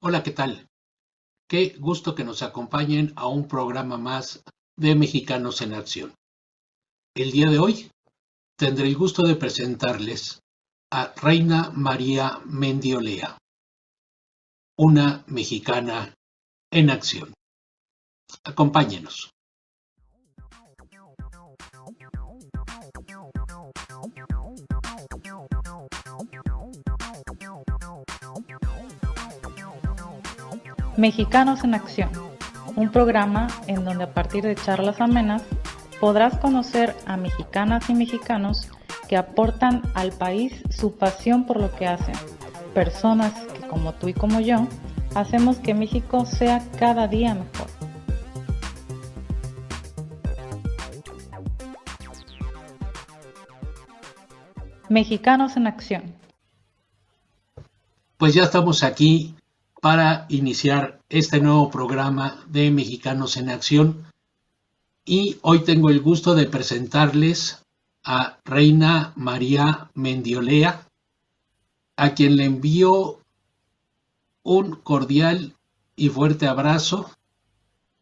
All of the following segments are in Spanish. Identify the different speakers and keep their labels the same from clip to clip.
Speaker 1: Hola, ¿qué tal? Qué gusto que nos acompañen a un programa más de Mexicanos en Acción. El día de hoy tendré el gusto de presentarles a Reina María Mendiolea, una mexicana en acción. Acompáñenos.
Speaker 2: Mexicanos en Acción, un programa en donde a partir de charlas amenas podrás conocer a mexicanas y mexicanos que aportan al país su pasión por lo que hacen, personas que como tú y como yo hacemos que México sea cada día mejor. Mexicanos en Acción.
Speaker 1: Pues ya estamos aquí para iniciar este nuevo programa de Mexicanos en Acción y hoy tengo el gusto de presentarles a Reina María Mendiolea, a quien le envío un cordial y fuerte abrazo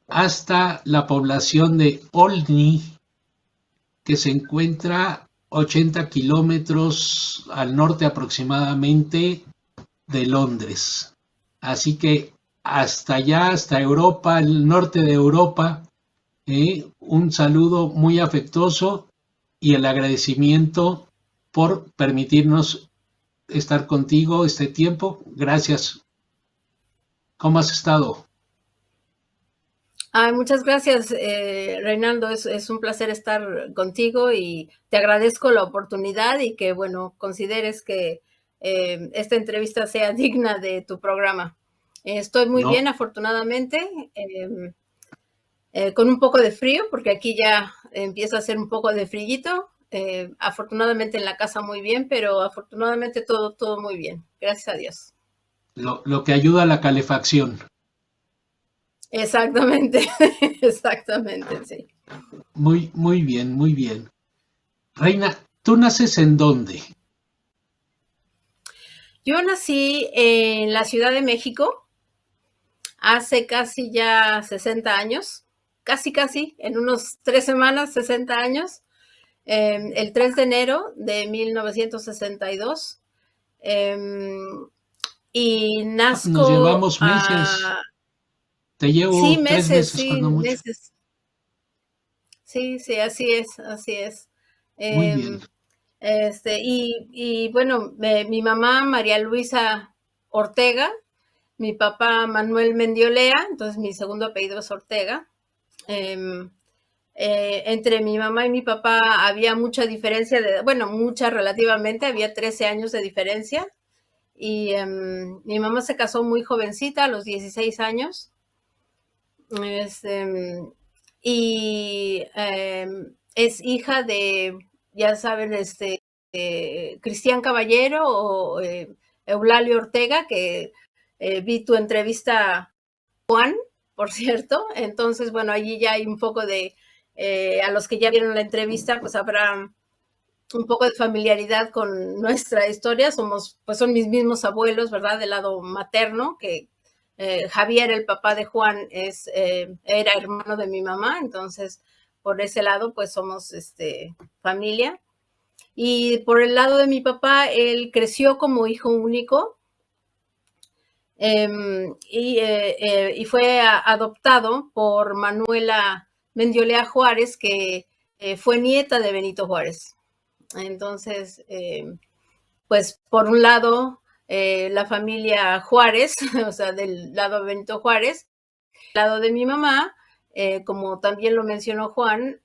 Speaker 1: hasta la población de Olney, que se encuentra 80 kilómetros al norte aproximadamente de Londres. Así que hasta allá, hasta Europa, el norte de Europa, un saludo muy afectuoso y el agradecimiento por permitirnos estar contigo este tiempo. Gracias. ¿Cómo has estado?
Speaker 3: Muchas gracias, Reinaldo. Es un placer estar contigo y te agradezco la oportunidad y que, bueno, consideres que esta entrevista sea digna de tu programa. Estoy muy bien, afortunadamente, con un poco de frío, porque aquí ya empieza a hacer un poco de frillito. Afortunadamente en la casa muy bien, pero afortunadamente todo muy bien. Gracias a Dios.
Speaker 1: Lo que ayuda a la calefacción.
Speaker 3: Exactamente, exactamente, sí.
Speaker 1: Muy bien, muy bien. Reina, ¿tú naces en dónde?
Speaker 3: Yo nací en la Ciudad de México hace casi ya 60 años, casi, en unos 3 semanas, 60 años, el 3 de enero de 1962. Y
Speaker 1: Nos
Speaker 3: nazco
Speaker 1: llevamos meses. Te
Speaker 3: Sí,
Speaker 1: llevo 3
Speaker 3: meses,
Speaker 1: meses
Speaker 3: sí,
Speaker 1: cuando mucho.
Speaker 3: meses. Sí, así es, así es.
Speaker 1: Muy bien.
Speaker 3: Y bueno, mi mamá, María Luisa Ortega, mi papá, Manuel Mendiolea, entonces mi segundo apellido es Ortega. Entre mi mamá y mi papá había mucha diferencia, mucha relativamente, había 13 años de diferencia. Y mi mamá se casó muy jovencita, a los 16 años. Y es hija de, ya saben, Cristian Caballero o Eulalio Ortega, que vi tu entrevista, Juan, por cierto. Entonces, bueno, allí ya hay un poco de, a los que ya vieron la entrevista, pues habrá un poco de familiaridad con nuestra historia. Son mis mismos abuelos, ¿verdad? Del lado materno, que Javier, el papá de Juan, era hermano de mi mamá, entonces por ese lado pues somos familia. Y por el lado de mi papá, él creció como hijo único y fue adoptado por Manuela Mendiolea Juárez, que fue nieta de Benito Juárez. Entonces, pues por un lado, la familia Juárez, o sea, del lado de Benito Juárez, del lado de mi mamá, como también lo mencionó Juan,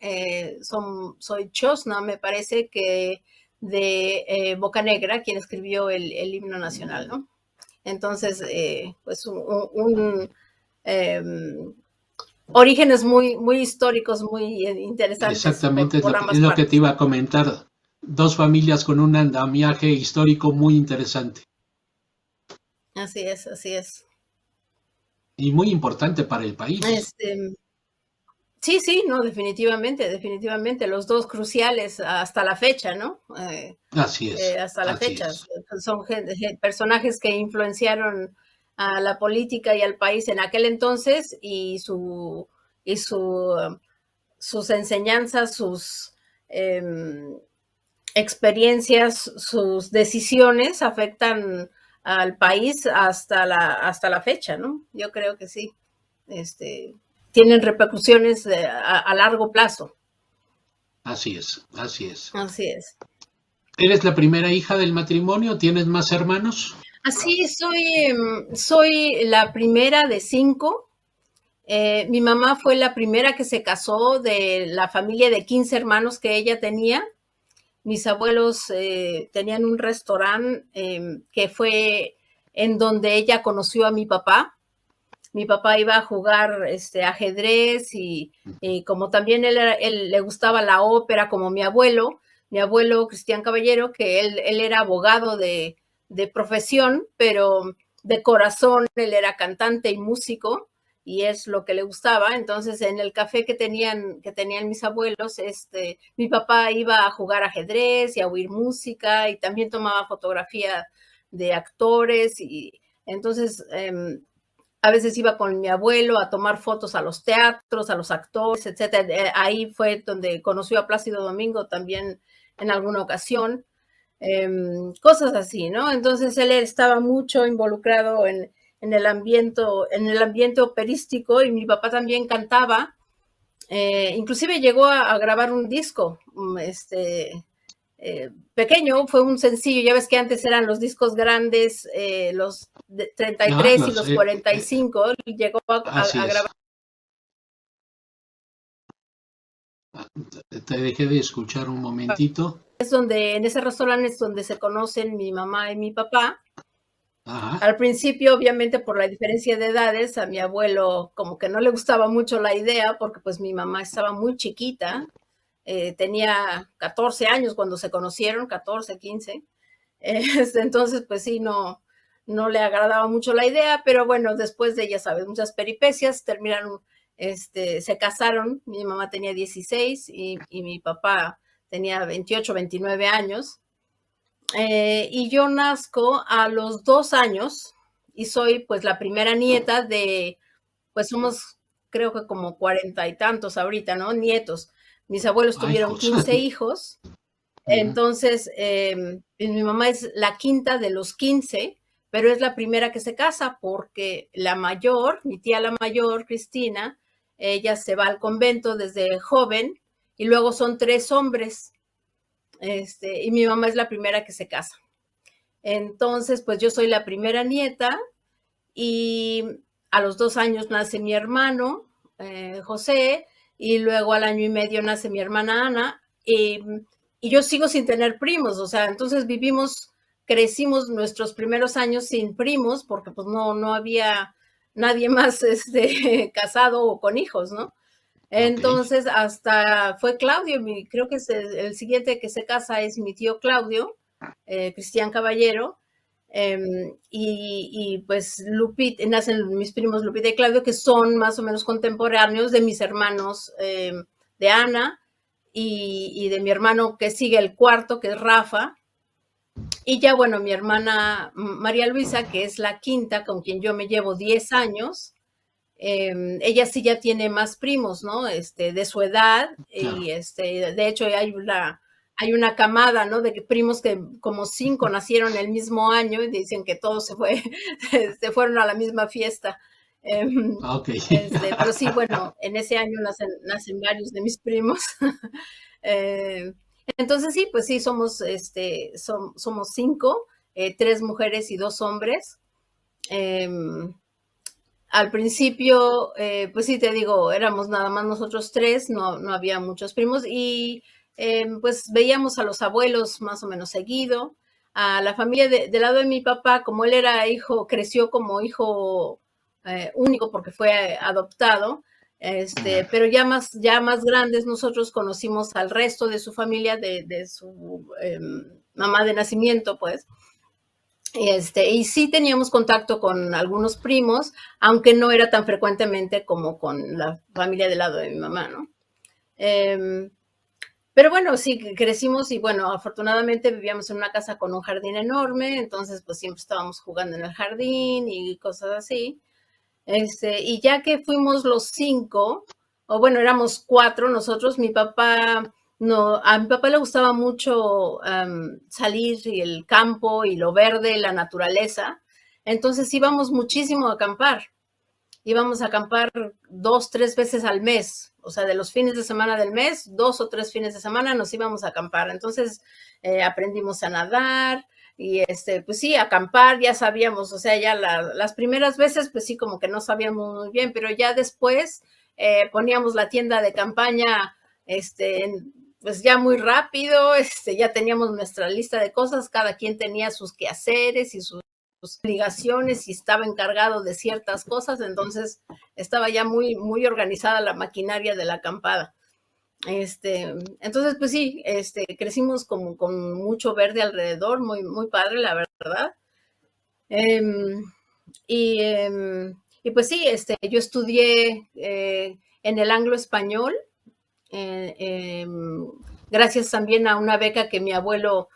Speaker 3: soy Chosna, me parece que de Bocanegra, quien escribió el himno nacional, ¿no? Entonces, pues orígenes muy históricos, muy interesantes
Speaker 1: Exactamente,
Speaker 3: por
Speaker 1: es
Speaker 3: ambas
Speaker 1: lo que te
Speaker 3: partes.
Speaker 1: iba a comentar. Dos familias con un andamiaje histórico muy interesante.
Speaker 3: Así es.
Speaker 1: Y muy importante para el país.
Speaker 3: Sí, no, definitivamente, los dos cruciales hasta la fecha, ¿no?
Speaker 1: Así es,
Speaker 3: Hasta la
Speaker 1: así
Speaker 3: fecha.
Speaker 1: es.
Speaker 3: Son personajes que influenciaron a la política y al país en aquel entonces, y sus enseñanzas, sus experiencias, sus decisiones afectan al país hasta la fecha, ¿no? Yo creo que sí. Tienen repercusiones a largo plazo.
Speaker 1: Así es, así es.
Speaker 3: Así es.
Speaker 1: ¿Eres la primera hija del matrimonio? ¿Tienes más hermanos?
Speaker 3: Así soy la primera de 5. Mi mamá fue la primera que se casó de la familia de 15 hermanos que ella tenía. Mis abuelos tenían un restaurante que fue en donde ella conoció a mi papá. Mi papá iba a jugar ajedrez y como también él le gustaba la ópera, como mi abuelo Cristian Caballero, que él era abogado de profesión, pero de corazón él era cantante y músico, y es lo que le gustaba. Entonces, en el café que tenían mis abuelos, mi papá iba a jugar ajedrez y a oír música, y también tomaba fotografía de actores, y entonces a veces iba con mi abuelo a tomar fotos a los teatros, a los actores, etcétera. Ahí fue donde conoció a Plácido Domingo también en alguna ocasión. Cosas así, ¿no? Entonces él estaba mucho involucrado en el ambiente operístico, y mi papá también cantaba. Inclusive llegó a grabar un disco, pequeño, fue un sencillo. Ya ves que antes eran los discos grandes, los 33 y los 45, y llegó a grabar.
Speaker 1: Te dejé de escuchar un momentito.
Speaker 3: Es donde, en ese restaurante es donde se conocen mi mamá y mi papá.
Speaker 1: Ajá.
Speaker 3: Al principio, obviamente, por la diferencia de edades, a mi abuelo como que no le gustaba mucho la idea, porque pues mi mamá estaba muy chiquita. Tenía 14 años cuando se conocieron, 14, 15. Entonces, pues sí, no le agradaba mucho la idea, pero bueno, después de, ya sabes, muchas peripecias, terminaron, se casaron. Mi mamá tenía 16 y mi papá tenía 28, 29 años. Y yo nazco a los 2 años y soy pues la primera nieta de, pues somos creo que como 40 y tantos ahorita, ¿no? Nietos. Mis abuelos tuvieron 15 hijos. Entonces, mi mamá es la quinta de los 15, pero es la primera que se casa porque la mayor, mi tía la mayor, Cristina, ella se va al convento desde joven, y luego son 3 hombres, y mi mamá es la primera que se casa. Entonces, pues yo soy la primera nieta, y a los 2 años nace mi hermano, José, y luego al año y medio nace mi hermana Ana, y yo sigo sin tener primos. O sea, entonces crecimos nuestros primeros años sin primos, porque pues no había nadie más casado o con hijos, ¿no? Entonces, hasta fue Claudio, creo que el siguiente que se casa es mi tío Claudio, Cristian Caballero, y pues nacen mis primos Lupita y Claudio, que son más o menos contemporáneos de mis hermanos, de Ana, y de mi hermano que sigue el cuarto, que es Rafa. Y ya, bueno, mi hermana María Luisa, que es la quinta, con quien yo me llevo 10 años, ella sí ya tiene más primos, ¿no? De su edad, claro. Y de hecho hay una camada, ¿no? De primos que como 5 nacieron el mismo año, y dicen que todos se fueron a la misma fiesta.
Speaker 1: Okay.
Speaker 3: Pero sí, bueno, en ese año nacen varios de mis primos. Entonces sí, pues sí, somos 5, 3 mujeres y 2 hombres. Al principio, pues sí, te digo, éramos nada más nosotros 3, no había muchos primos, y pues veíamos a los abuelos más o menos seguido. A la familia del lado de mi papá, como él era creció como hijo único porque fue adoptado, pero ya más grandes nosotros conocimos al resto de su familia, de su mamá de nacimiento, pues. Y sí teníamos contacto con algunos primos, aunque no era tan frecuentemente como con la familia del lado de mi mamá, ¿no? Pero bueno, sí, crecimos y bueno, afortunadamente vivíamos en una casa con un jardín enorme, entonces pues siempre estábamos jugando en el jardín y cosas así. Y ya que fuimos los 5, o bueno, éramos 4 nosotros, mi papá, no, a mi papá le gustaba mucho salir y el campo y lo verde, la naturaleza, entonces íbamos muchísimo a acampar. Íbamos a acampar 2, 3 veces al mes, o sea, de los fines de semana del mes, 2 o 3 fines de semana nos íbamos a acampar. Entonces aprendimos a nadar y pues sí, acampar ya sabíamos, o sea, ya las primeras veces pues sí como que no sabíamos muy bien, pero ya después poníamos la tienda de campaña, pues ya muy rápido, ya teníamos nuestra lista de cosas, cada quien tenía sus quehaceres y sus obligaciones y estaba encargado de ciertas cosas, entonces estaba ya muy, muy organizada la maquinaria de la acampada. Entonces, pues sí, crecimos como con mucho verde alrededor, muy, muy padre, la verdad. Y pues sí, yo estudié en el anglo-español, gracias también a una beca que mi abuelo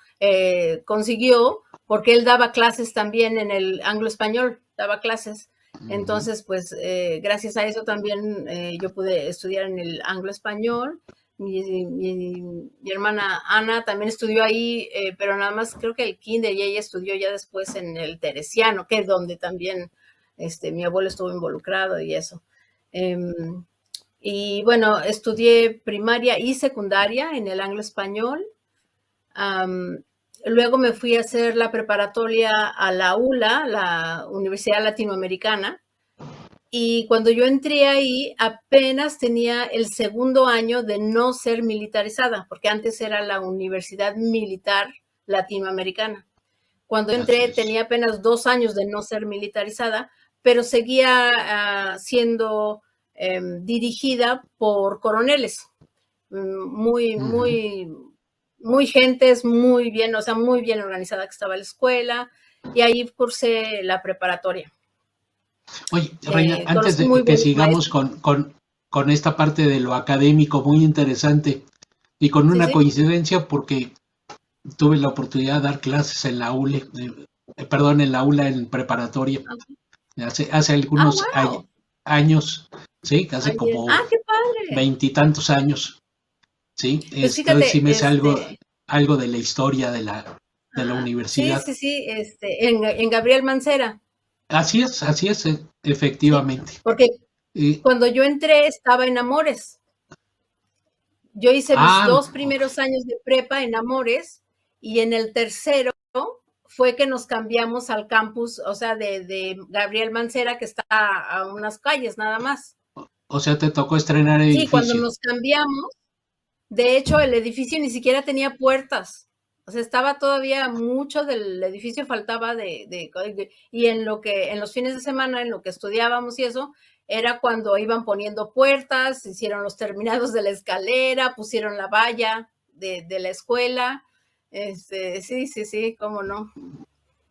Speaker 3: consiguió, porque él daba clases también en el anglo-español, daba clases. Entonces, pues, gracias a eso también yo pude estudiar en el anglo-español. Mi hermana Ana también estudió ahí, pero nada más creo que el kinder, y ella estudió ya después en el Teresiano, que es donde también mi abuelo estuvo involucrado y eso. Y bueno, estudié primaria y secundaria en el anglo-español. Luego me fui a hacer la preparatoria a la ULA, la Universidad Latinoamericana. Y cuando yo entré ahí, apenas tenía el segundo año de no ser militarizada, porque antes era la Universidad Militar Latinoamericana. Cuando entré tenía apenas 2 años de no ser militarizada, pero seguía siendo dirigida por coroneles, muy, muy, muy gentes, muy bien, o sea, muy bien organizada que estaba la escuela, y ahí cursé la preparatoria.
Speaker 1: Oye, Reina, antes de que sigamos con esta parte de lo académico muy interesante y con una coincidencia porque tuve la oportunidad de dar clases en la ULE, en la ULA en preparatoria, hace algunos años, sí, hace como
Speaker 3: qué padre.
Speaker 1: 20 y tantos años, sí,
Speaker 3: Pues fíjate,
Speaker 1: sí me sé algo de la historia de la universidad.
Speaker 3: Sí, en Gabriel Mancera.
Speaker 1: Así es, efectivamente.
Speaker 3: Sí, porque cuando yo entré estaba en Amores. Yo hice mis 2 primeros años de prepa en Amores y en el tercero fue que nos cambiamos al campus, o sea, de Gabriel Mancera, que está a unas calles nada más.
Speaker 1: O sea, te tocó estrenar edificio.
Speaker 3: Sí, cuando nos cambiamos, de hecho, el edificio ni siquiera tenía puertas. O sea, estaba todavía mucho del edificio, faltaba y en los fines de semana, en lo que estudiábamos y eso, era cuando iban poniendo puertas, hicieron los terminados de la escalera, pusieron la valla de la escuela. Sí, cómo no.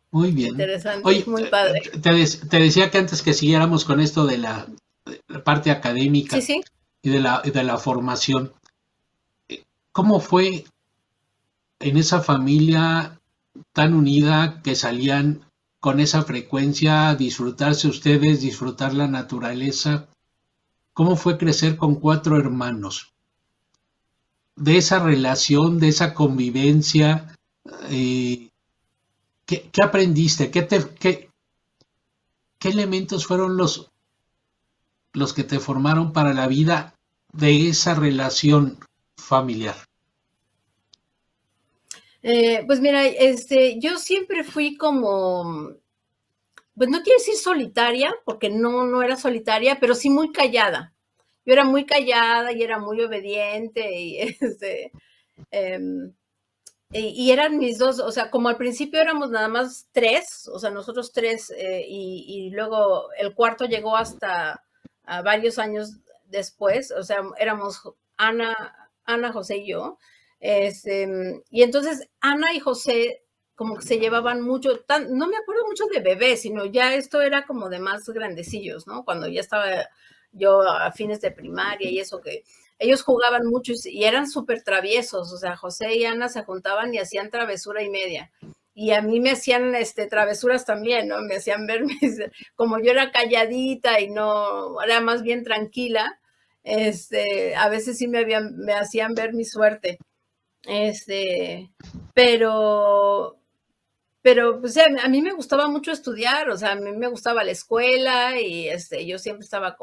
Speaker 1: Muy bien.
Speaker 3: Interesante,
Speaker 1: oye,
Speaker 3: muy padre.
Speaker 1: Te decía que antes que siguiéramos con esto de la parte académica y de la formación, ¿cómo fue en esa familia tan unida que salían con esa frecuencia a disfrutarse ustedes, disfrutar la naturaleza? ¿Cómo fue crecer con 4 hermanos? De esa relación, de esa convivencia, ¿qué aprendiste? ¿Qué elementos fueron los que te formaron para la vida de esa relación familiar?
Speaker 3: Pues mira, yo siempre fui como, pues no quiero decir solitaria, porque no era solitaria, pero sí muy callada. Yo era muy callada y era muy obediente y eran mis 2, o sea, como al principio éramos nada más 3, o sea, nosotros 3, y luego el cuarto llegó hasta varios años después, o sea, éramos Ana, José y yo. Y entonces Ana y José como que se llevaban mucho, no me acuerdo mucho de bebés, sino ya esto era como de más grandecillos, ¿no? Cuando ya estaba yo a fines de primaria y eso, que ellos jugaban mucho y eran súper traviesos, o sea, José y Ana se juntaban y hacían travesura y media. Y a mí me hacían travesuras también, ¿no? Me hacían ver, como yo era calladita y no, era más bien tranquila, a veces sí me hacían ver mi suerte. Pero pues a mí me gustaba mucho estudiar, o sea, a mí me gustaba la escuela y yo siempre estaba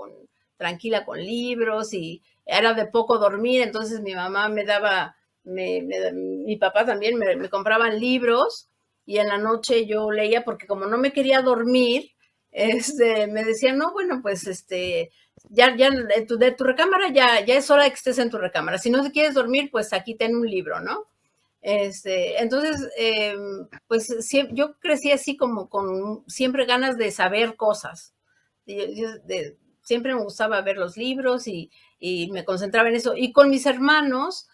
Speaker 3: tranquila con libros y era de poco dormir, entonces mi mamá me daba, mi papá también me compraban libros y en la noche yo leía porque como no me quería dormir, me decían, no, bueno, pues ya de tu recámara ya es hora de que estés en tu recámara. Si no te quieres dormir, pues aquí ten un libro, ¿no? Entonces, pues yo crecí así como con siempre ganas de saber cosas. Siempre me gustaba ver los libros y me concentraba en eso. Y con mis hermanos,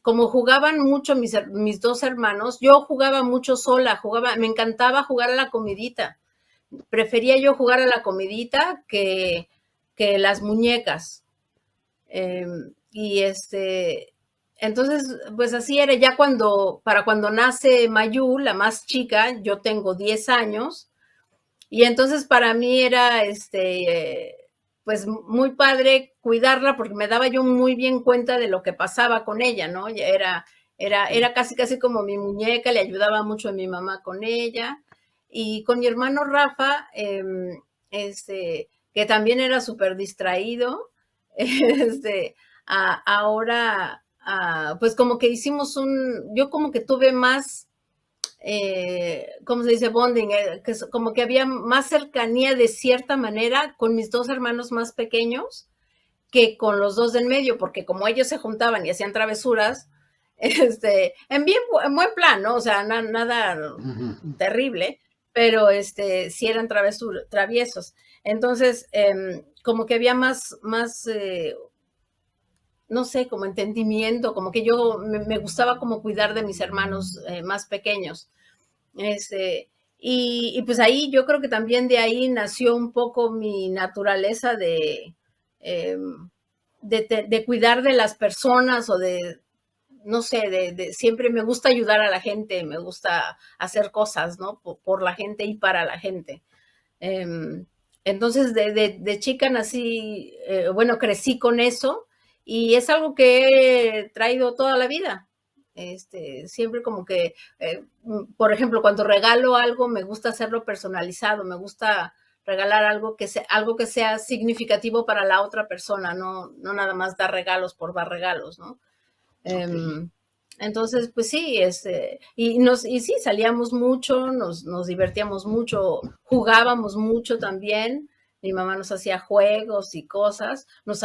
Speaker 3: como jugaban mucho mis dos hermanos, yo jugaba mucho sola, me encantaba jugar a la comidita. Prefería yo jugar a la comidita que las muñecas. Y entonces, pues así era. Ya para cuando nace Mayu, la más chica, yo tengo 10 años, y entonces para mí era, pues muy padre cuidarla porque me daba yo muy bien cuenta de lo que pasaba con ella, ¿no? Era casi como mi muñeca, le ayudaba mucho a mi mamá con ella. Y con mi hermano Rafa, que también era súper distraído, ahora, pues como que yo como que tuve más, ¿cómo se dice? Bonding, como que había más cercanía de cierta manera con mis dos hermanos más pequeños que con los dos del medio, porque como ellos se juntaban y hacían travesuras, en buen plan, ¿no? O sea, nada terrible, pero sí eran traviesos. Entonces, como que había más no sé, como entendimiento, como que yo me gustaba como cuidar de mis hermanos más pequeños. Y pues ahí yo creo que también de ahí nació un poco mi naturaleza de cuidar de las personas o no sé, siempre me gusta ayudar a la gente, me gusta hacer cosas, ¿no? Por la gente y para la gente. Entonces, de chica nací, bueno, crecí con eso y es algo que he traído toda la vida. Siempre como que, por ejemplo, cuando regalo algo, me gusta hacerlo personalizado, me gusta regalar algo que sea significativo para la otra persona, no nada más dar regalos por dar regalos, ¿no? Okay. Entonces, pues sí, y sí, salíamos mucho, nos divertíamos mucho, jugábamos mucho también. Mi mamá nos hacía juegos y cosas, nos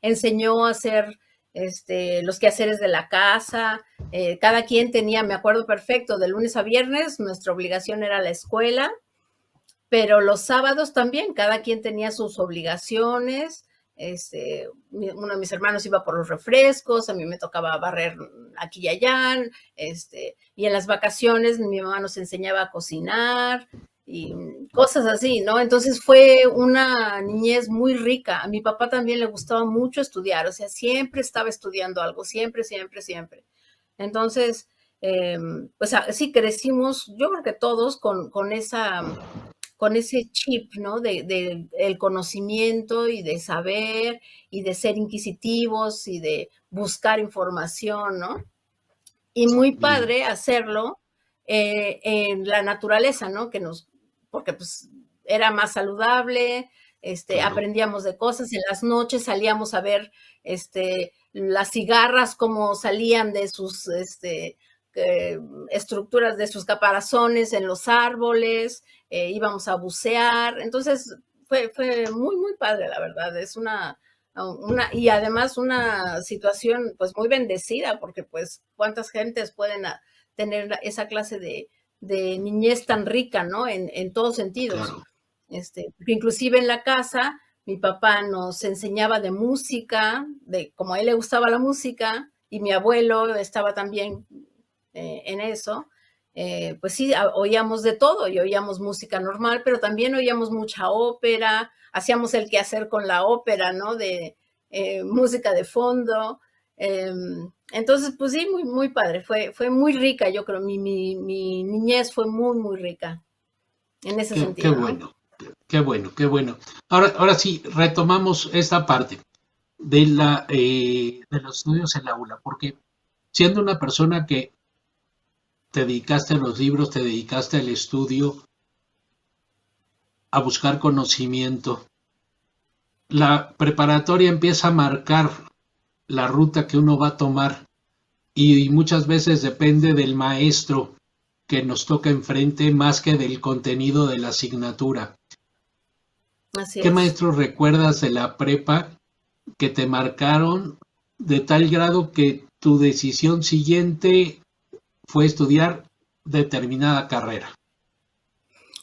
Speaker 3: enseñó a hacer los quehaceres de la casa. Cada quien tenía, me acuerdo perfecto, de lunes a viernes, nuestra obligación era la escuela, pero los sábados también, cada quien tenía sus obligaciones. Uno de mis hermanos iba por los refrescos, a mí me tocaba barrer aquí y allá, y en las vacaciones mi mamá nos enseñaba a cocinar y cosas así, ¿no? Entonces fue una niñez muy rica. A mi papá también le gustaba mucho estudiar, o sea, siempre estaba estudiando algo, siempre, siempre, siempre. Entonces, pues sí, crecimos, yo creo que todos con ese chip, ¿no? De el conocimiento y de saber y de ser inquisitivos y de buscar información, ¿no? Y muy padre hacerlo en la naturaleza, ¿no? Porque pues era más saludable, claro. Aprendíamos de cosas, en las noches salíamos a ver las cigarras como salían de sus estructuras, de sus caparazones en los árboles, íbamos a bucear, entonces fue muy, muy padre, la verdad, es y además una situación pues muy bendecida, porque pues cuántas gentes pueden tener esa clase de niñez tan rica, ¿no? En todos sentidos. Claro. Inclusive en la casa, mi papá nos enseñaba de música, como a él le gustaba la música, y mi abuelo estaba también en eso, pues sí, oíamos de todo y oíamos música normal, pero también oíamos mucha ópera, hacíamos el quehacer con la ópera, ¿no? música de fondo. Entonces, pues sí, muy, muy padre. Fue muy rica, yo creo. Mi niñez fue muy, muy rica en ese
Speaker 1: Qué
Speaker 3: sentido, ¿no?
Speaker 1: bueno, qué bueno, qué bueno. Ahora sí, retomamos esta parte de los estudios en la aula, porque siendo una persona que te dedicaste a los libros, te dedicaste al estudio, a buscar conocimiento, la preparatoria empieza a marcar la ruta que uno va a tomar y muchas veces depende del maestro que nos toca enfrente más que del contenido de la asignatura.
Speaker 3: Así
Speaker 1: ¿Qué
Speaker 3: es.
Speaker 1: maestros recuerdas de la prepa que te marcaron de tal grado que tu decisión siguiente fue estudiar determinada carrera?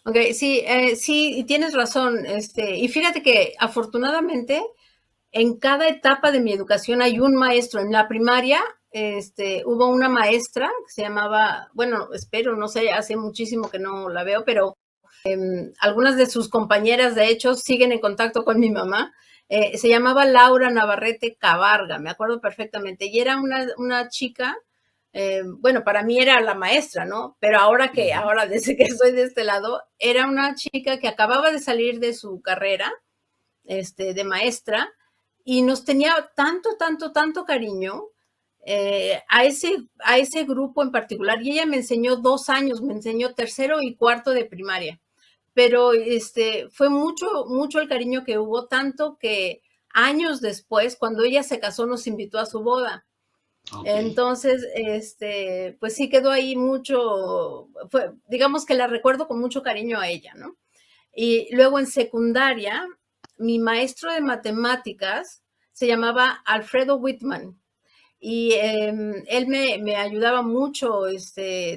Speaker 3: Ok, sí, sí, y tienes razón. Y fíjate que afortunadamente en cada etapa de mi educación hay un maestro. En la primaria, hubo una maestra que se llamaba, bueno, espero, no sé, hace muchísimo que no la veo, pero algunas de sus compañeras, de hecho, siguen en contacto con mi mamá. Se llamaba Laura Navarrete Cabarga, me acuerdo perfectamente, y era una chica, bueno, para mí era la maestra, ¿no? Pero ahora desde que estoy de este lado, era una chica que acababa de salir de su carrera, de maestra, y nos tenía tanto, tanto, tanto cariño a ese grupo en particular. Y ella me enseñó 2 años, me enseñó tercero y cuarto de primaria. Pero fue mucho, mucho el cariño que hubo, tanto que años después, cuando ella se casó, nos invitó a su boda.
Speaker 1: Ok.
Speaker 3: Entonces, pues sí quedó ahí mucho, digamos que la recuerdo con mucho cariño a ella, ¿no? Y luego en secundaria, mi maestro de matemáticas se llamaba Alfredo Whitman y él me ayudaba mucho,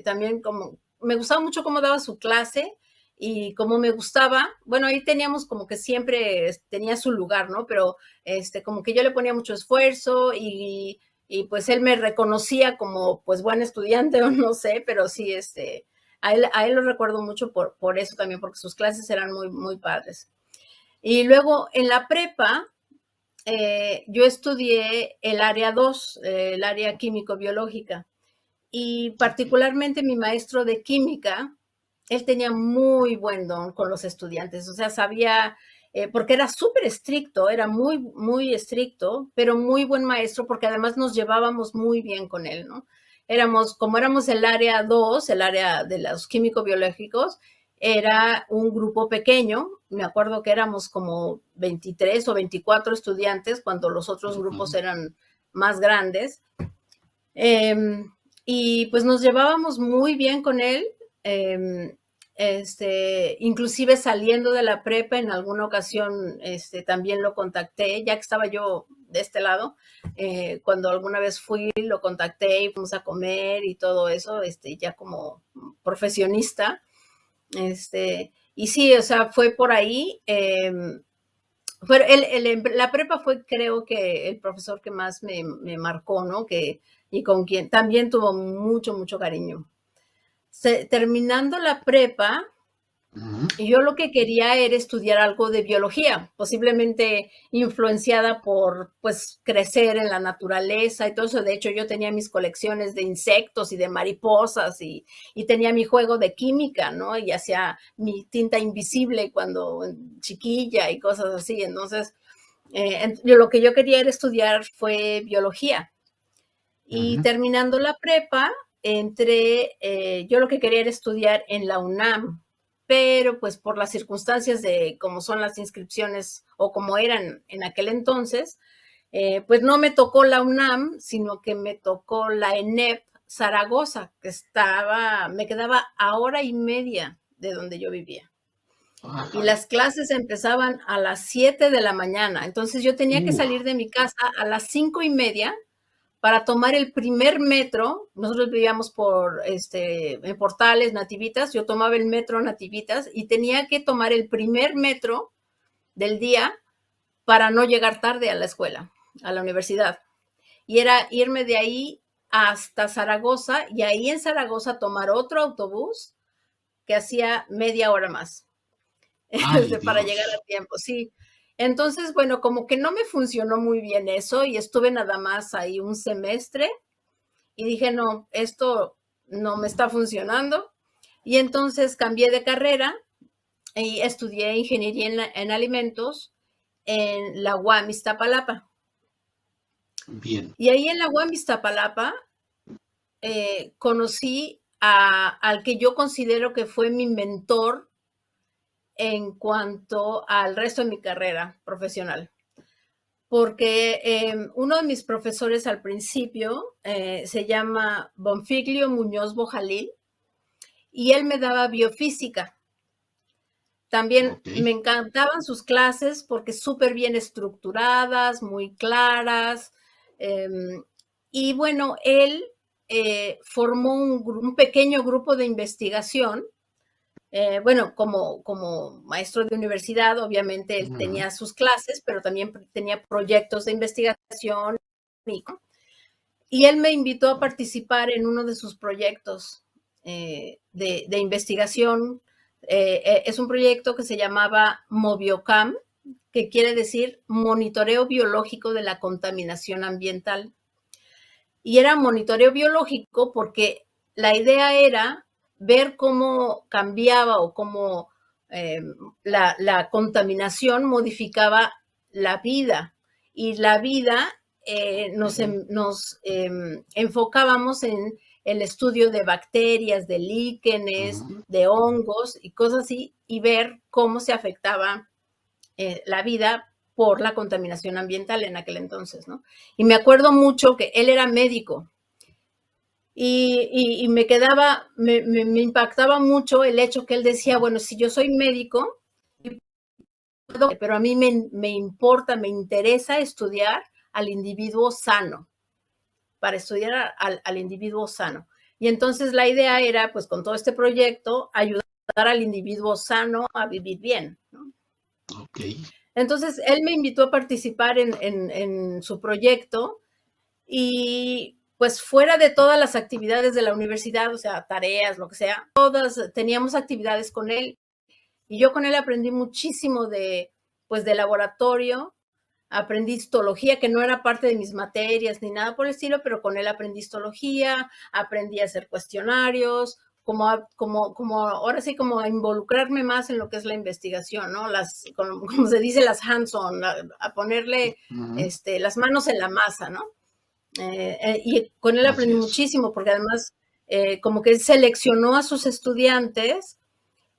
Speaker 3: también como, me gustaba mucho cómo daba su clase y como me gustaba, bueno, ahí teníamos como que siempre tenía su lugar, ¿no? Pero como que yo le ponía mucho esfuerzo y pues él me reconocía como pues buen estudiante o no sé, pero sí, a él lo recuerdo mucho por eso también, porque sus clases eran muy, muy padres. Y luego en la prepa, yo estudié el área 2, el área químico-biológica, y
Speaker 1: Ok.
Speaker 3: particularmente mi maestro de química, él tenía muy buen don con los estudiantes, o sea, sabía, porque era súper estricto, era muy, muy estricto, pero muy buen maestro, porque además nos llevábamos muy bien con él, ¿no? Como éramos el área 2, el área de los químico-biológicos, era un grupo pequeño, me acuerdo que éramos como 23 o 24 estudiantes, cuando los otros grupos
Speaker 1: Ujú.
Speaker 3: eran más grandes. Eh, y pues nos llevábamos muy bien con él. Eh, Inclusive saliendo de la prepa, en alguna ocasión también lo contacté, ya que estaba yo de este lado, cuando alguna vez fui, lo contacté y fuimos a comer y todo eso, ya como profesionista. Y sí, o sea, fue por ahí. La prepa fue, creo que, el profesor que más me marcó, ¿no? Y con quien también tuvo mucho, mucho cariño. Terminando la prepa,
Speaker 1: Ujú.
Speaker 3: yo lo que quería era estudiar algo de biología, posiblemente influenciada por, pues, crecer en la naturaleza y todo eso. De hecho, yo tenía mis colecciones de insectos y de mariposas y tenía mi juego de química, ¿no? Y hacía mi tinta invisible cuando chiquilla y cosas así. Entonces, lo que yo quería era estudiar fue biología. Y
Speaker 1: Ujú.
Speaker 3: terminando la prepa, yo lo que quería era estudiar en la UNAM, pero pues por las circunstancias de cómo son las inscripciones o como eran en aquel entonces, pues no me tocó la UNAM, sino que me tocó la ENEP Zaragoza, me quedaba a hora y media de donde yo vivía. Y
Speaker 1: Ájale.
Speaker 3: las clases empezaban a las 7 de la mañana, entonces yo tenía que
Speaker 1: Uh,
Speaker 3: salir de mi casa a las 5:30 para tomar el primer metro. Nosotros vivíamos en Portales, Nativitas, yo tomaba el metro Nativitas y tenía que tomar el primer metro del día para no llegar tarde a la escuela, a la universidad. Y era irme de ahí hasta Zaragoza y ahí en Zaragoza tomar otro autobús que hacía media hora más
Speaker 1: ay,
Speaker 3: para llegar a
Speaker 1: Dios.
Speaker 3: tiempo, sí. Entonces, bueno, como que no me funcionó muy bien eso y estuve nada más ahí un semestre y dije, no, esto no me está funcionando. Y entonces cambié de carrera y estudié ingeniería en alimentos en la UAM Iztapalapa.
Speaker 1: Bien.
Speaker 3: Y ahí en la UAM Iztapalapa conocí al que yo considero que fue mi mentor en cuanto al resto de mi carrera profesional. Porque uno de mis profesores al principio se llama Bonfiglio Muñoz Bojalil y él me daba biofísica. También me encantaban sus clases porque súper bien estructuradas, muy claras. Y bueno, él formó un pequeño grupo de investigación. Bueno, como maestro de universidad, obviamente él tenía sus clases, pero también tenía proyectos de investigación. Y él me invitó a participar en uno de sus proyectos de investigación. Es un proyecto que se llamaba Mobiocam, que quiere decir Monitoreo Biológico de la Contaminación Ambiental. Y era monitoreo biológico porque la idea era ver cómo cambiaba o cómo la contaminación modificaba la vida. Y la vida nos enfocábamos en el estudio de bacterias, de líquenes, de hongos y cosas así, y ver cómo se afectaba la vida por la contaminación ambiental en aquel entonces, ¿no? Y me acuerdo mucho que él era médico y me impactaba mucho el hecho que él decía, bueno, si yo soy médico, pero a mí me importa, me interesa estudiar al individuo sano, para estudiar al individuo sano. Y entonces la idea era, pues con todo este proyecto, ayudar al individuo sano a vivir bien, ¿no?
Speaker 1: Okay.
Speaker 3: Entonces, él me invitó a participar en su proyecto y pues fuera de todas las actividades de la universidad, o sea, tareas, lo que sea, todas teníamos actividades con él y yo con él aprendí muchísimo de laboratorio, aprendí histología, que no era parte de mis materias ni nada por el estilo, pero con él aprendí histología, aprendí a hacer cuestionarios, como ahora sí, como a involucrarme más en lo que es la investigación, ¿no? Como se dice, las hands-on, a ponerle las manos en la masa, ¿no? Y con él aprendí muchísimo, porque además como que él seleccionó a sus estudiantes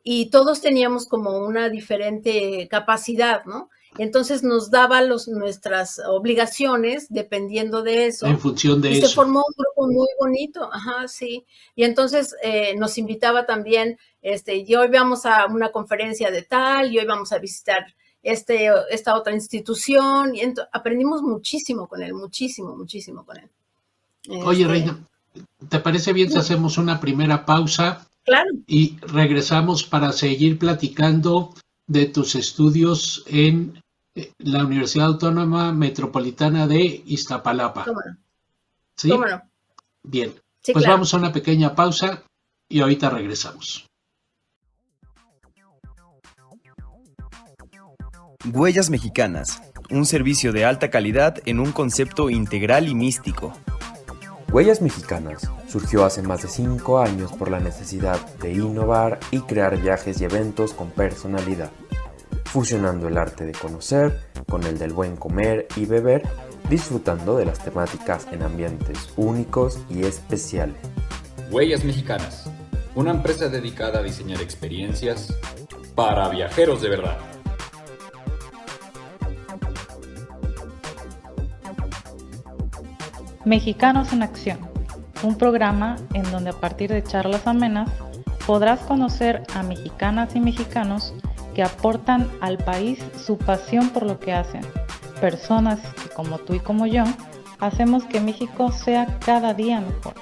Speaker 3: y todos teníamos como una diferente capacidad, ¿no? Entonces nos daba nuestras obligaciones dependiendo de eso.
Speaker 1: En función de eso.
Speaker 3: Y se formó un grupo muy bonito, ajá, sí. Y entonces nos invitaba también, y hoy vamos a una conferencia de tal, y hoy vamos a visitar esta otra institución. Y aprendimos muchísimo con él, muchísimo con él.
Speaker 1: Oye, Reina, ¿te parece bien si hacemos una primera pausa?
Speaker 3: Claro.
Speaker 1: Y regresamos para seguir platicando de tus estudios en la Universidad Autónoma Metropolitana de Iztapalapa.
Speaker 3: ¿Cómo no?
Speaker 1: ¿Sí?
Speaker 3: ¿Cómo no?
Speaker 1: Bien,
Speaker 3: sí,
Speaker 1: pues
Speaker 3: claro.
Speaker 1: Vamos a una pequeña pausa y ahorita regresamos.
Speaker 4: Huellas Mexicanas, un servicio de alta calidad en un concepto integral y místico.
Speaker 5: Huellas Mexicanas surgió hace más de 5 años por la necesidad de innovar y crear viajes y eventos con personalidad, fusionando el arte de conocer con el del buen comer y beber, disfrutando de las temáticas en ambientes únicos y especiales.
Speaker 6: Huellas Mexicanas, una empresa dedicada a diseñar experiencias para viajeros de verdad.
Speaker 2: Mexicanos en Acción, un programa en donde a partir de charlas amenas podrás conocer a mexicanas y mexicanos que aportan al país su pasión por lo que hacen, personas que como tú y como yo hacemos que México sea cada día mejor.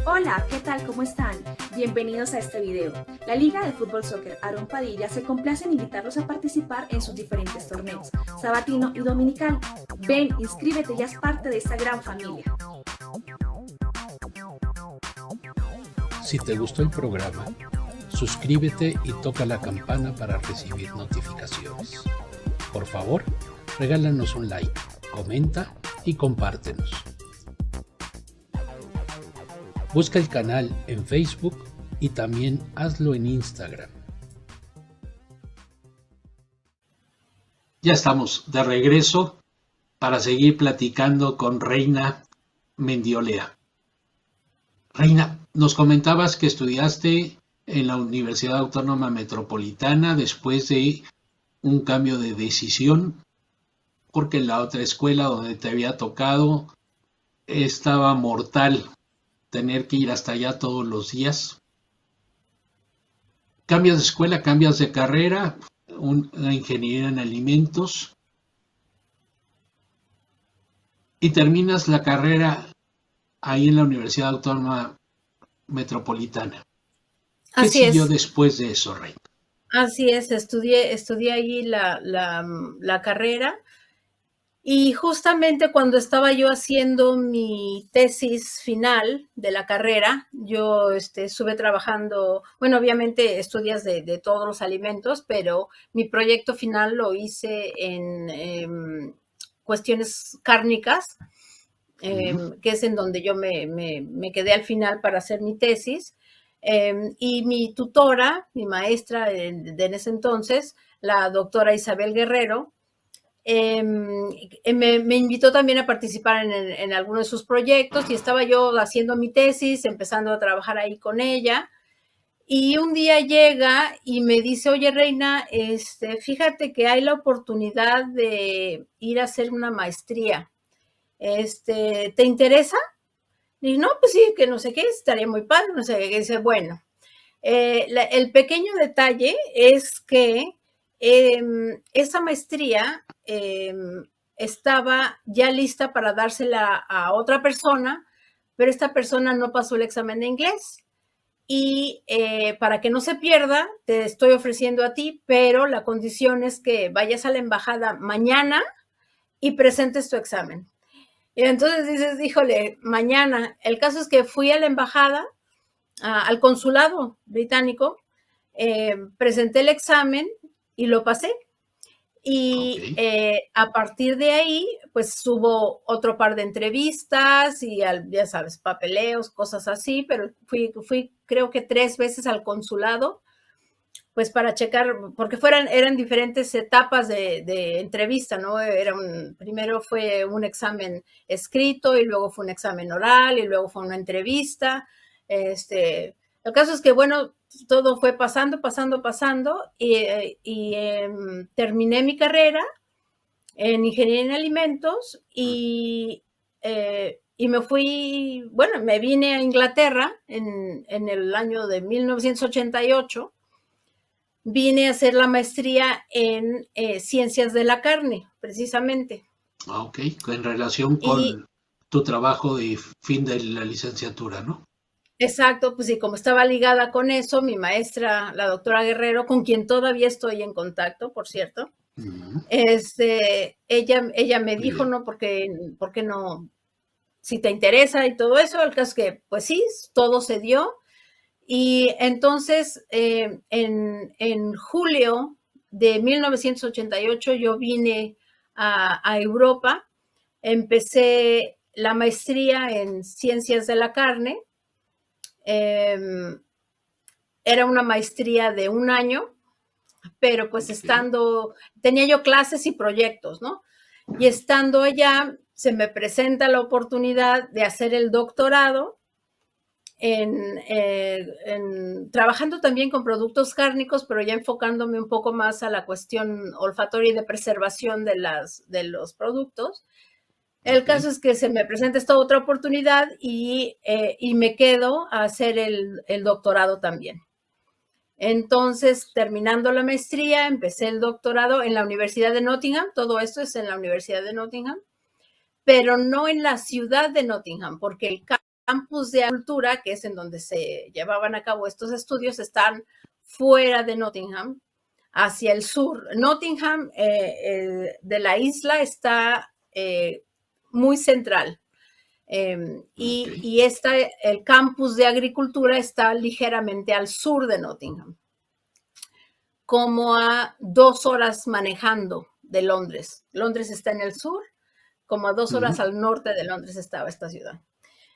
Speaker 7: Hola, ¿qué tal? ¿Cómo están? Bienvenidos a este video. La Liga de Fútbol Soccer Aaron Padilla se complace en invitarlos a participar en sus diferentes torneos, sabatino y dominical. Ven, inscríbete y haz parte de esta gran familia.
Speaker 1: Si te gustó el programa, suscríbete y toca la campana para recibir notificaciones. Por favor, regálanos un like, comenta y compártenos. Busca el canal en Facebook y también hazlo en Instagram. Ya estamos de regreso para seguir platicando con Reina Mendiolea. Reina, nos comentabas que estudiaste en la Universidad Autónoma Metropolitana después de un cambio de decisión, porque en la otra escuela donde te había tocado estaba mortal tener que ir hasta allá todos los días. Cambias de escuela, cambias de carrera, una ingeniería en alimentos, y terminas la carrera ahí en la Universidad Autónoma Metropolitana. ¿Qué
Speaker 3: Así
Speaker 1: siguió
Speaker 3: es.
Speaker 1: después de eso, Reina?
Speaker 3: Así es, estudié allí la carrera, y justamente cuando estaba yo haciendo mi tesis final de la carrera, yo estuve trabajando, bueno, obviamente estudias de todos los alimentos, pero mi proyecto final lo hice en cuestiones cárnicas, que es en donde yo me quedé al final para hacer mi tesis. Y mi tutora, mi maestra en ese entonces, la doctora Isabel Guerrero, me invitó también a participar en algunos de sus proyectos, y estaba yo haciendo mi tesis, empezando a trabajar ahí con ella. Y un día llega y me dice: oye, Reina, fíjate que hay la oportunidad de ir a hacer una maestría. ¿Te interesa? Y no, pues sí, que no sé qué, estaría muy padre, no sé qué. Dice, bueno, el pequeño detalle es que esa maestría estaba ya lista para dársela a otra persona, pero esta persona no pasó el examen de inglés. Y para que no se pierda, te estoy ofreciendo a ti, pero la condición es que vayas a la embajada mañana y presentes tu examen. Y entonces dices, híjole, mañana. El caso es que fui a la embajada, al consulado británico, presenté el examen y lo pasé. Y a partir de ahí, pues hubo otro par de entrevistas y, ya sabes, papeleos, cosas así, pero fui creo que 3 veces al consulado, pues para checar, porque eran diferentes etapas de entrevista, ¿no? Primero fue un examen escrito, y luego fue un examen oral, y luego fue una entrevista. El caso es que, bueno, todo fue pasando, y terminé mi carrera en ingeniería en alimentos, y me fui, bueno, me vine a Inglaterra en el año de 1988. Vine a hacer la maestría en ciencias de la carne, precisamente.
Speaker 1: Ok, en relación con tu trabajo de fin de la licenciatura, ¿no?
Speaker 3: Exacto, pues sí, como estaba ligada con eso, mi maestra, la doctora Guerrero, con quien todavía estoy en contacto, por cierto, ella me dijo, ¿no? ¿Por qué no? Si te interesa y todo eso. El caso es que, pues sí, todo se dio. Y entonces, en julio de 1988, yo vine a Europa, empecé la maestría en ciencias de la carne. Era una maestría de 1 año, pero pues tenía yo clases y proyectos, ¿no? Y estando allá, se me presenta la oportunidad de hacer el doctorado trabajando también con productos cárnicos, pero ya enfocándome un poco más a la cuestión olfatoria y de preservación de los productos. El caso es que se me presenta esta otra oportunidad, y me quedo a hacer el doctorado también. Entonces, terminando la maestría, empecé el doctorado en la Universidad de Nottingham. Todo esto es en la Universidad de Nottingham, pero no en la ciudad de Nottingham, porque el campus de cultura, que es en donde se llevaban a cabo estos estudios, están fuera de Nottingham, hacia el sur. Nottingham de la isla está muy central. Y el campus de agricultura está ligeramente al sur de Nottingham, como a 2 horas manejando de Londres. Londres está en el sur, como a 2 horas al norte de Londres estaba esta ciudad.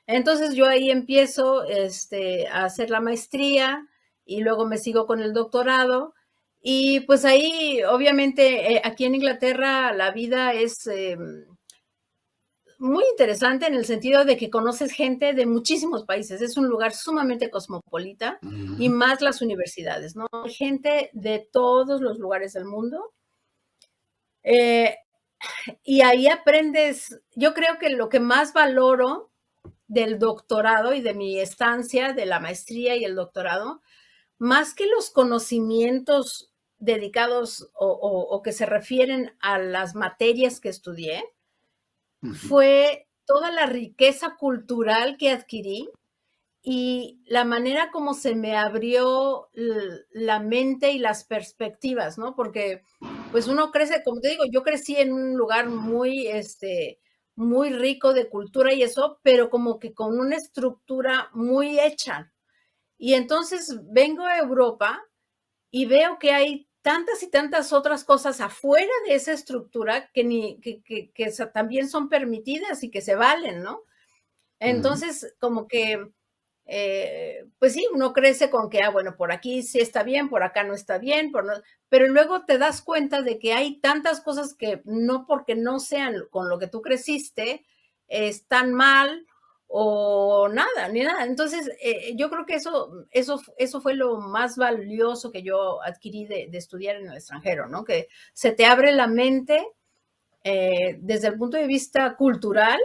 Speaker 3: Entonces yo ahí empiezo a hacer la maestría y luego me sigo con el doctorado. Y pues ahí, obviamente, aquí en Inglaterra la vida es muy interesante en el sentido de que conoces gente de muchísimos países. Es un lugar sumamente cosmopolita y más las universidades, ¿no? Hay gente de todos los lugares del mundo. Y ahí aprendes, yo creo que lo que más valoro del doctorado y de mi estancia, de la maestría y el doctorado, más que los conocimientos dedicados o que se refieren a las materias que estudié, fue toda la riqueza cultural que adquirí y la manera como se me abrió la mente y las perspectivas, ¿no? Porque pues uno crece, como te digo, yo crecí en un lugar muy rico de cultura y eso, pero como que con una estructura muy hecha. Y entonces vengo a Europa y veo que hay tantas y tantas otras cosas afuera de esa estructura que también son permitidas y que se valen, ¿no? Entonces, como que, pues sí, uno crece con que, bueno, por aquí sí está bien, por acá no está bien, pero luego te das cuenta de que hay tantas cosas que no porque no sean con lo que tú creciste, están mal o nada, ni nada. Entonces, yo creo que eso fue lo más valioso que yo adquirí de estudiar en el extranjero, ¿no? Que se te abre la mente desde el punto de vista cultural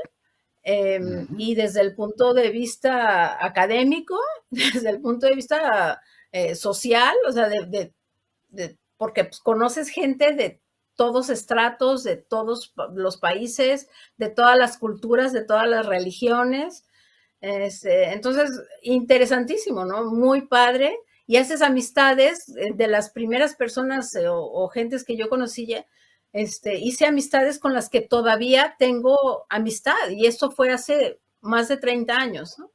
Speaker 3: y desde el punto de vista académico, desde el punto de vista social, o sea, porque pues, conoces gente de todos estratos, de todos los países, de todas las culturas, de todas las religiones. Entonces, interesantísimo, ¿no? Muy padre. Y haces amistades de las primeras personas o gentes que yo conocí, hice amistades con las que todavía tengo amistad. Y esto fue hace más de 30 años, ¿no?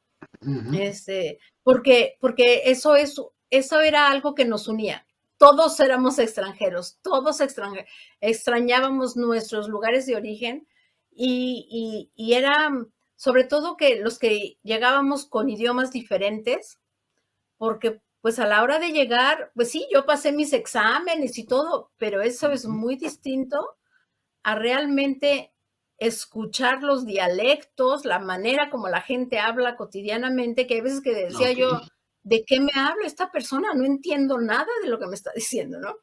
Speaker 3: Porque eso era algo que nos unía. Todos éramos extranjeros, extrañábamos nuestros lugares de origen y era sobre todo que los que llegábamos con idiomas diferentes, porque pues a la hora de llegar, pues sí, yo pasé mis exámenes y todo, pero eso es muy distinto a realmente escuchar los dialectos, la manera como la gente habla cotidianamente, que hay veces que decía yo, ¿de qué me habla esta persona? No entiendo nada de lo que me está diciendo, ¿no?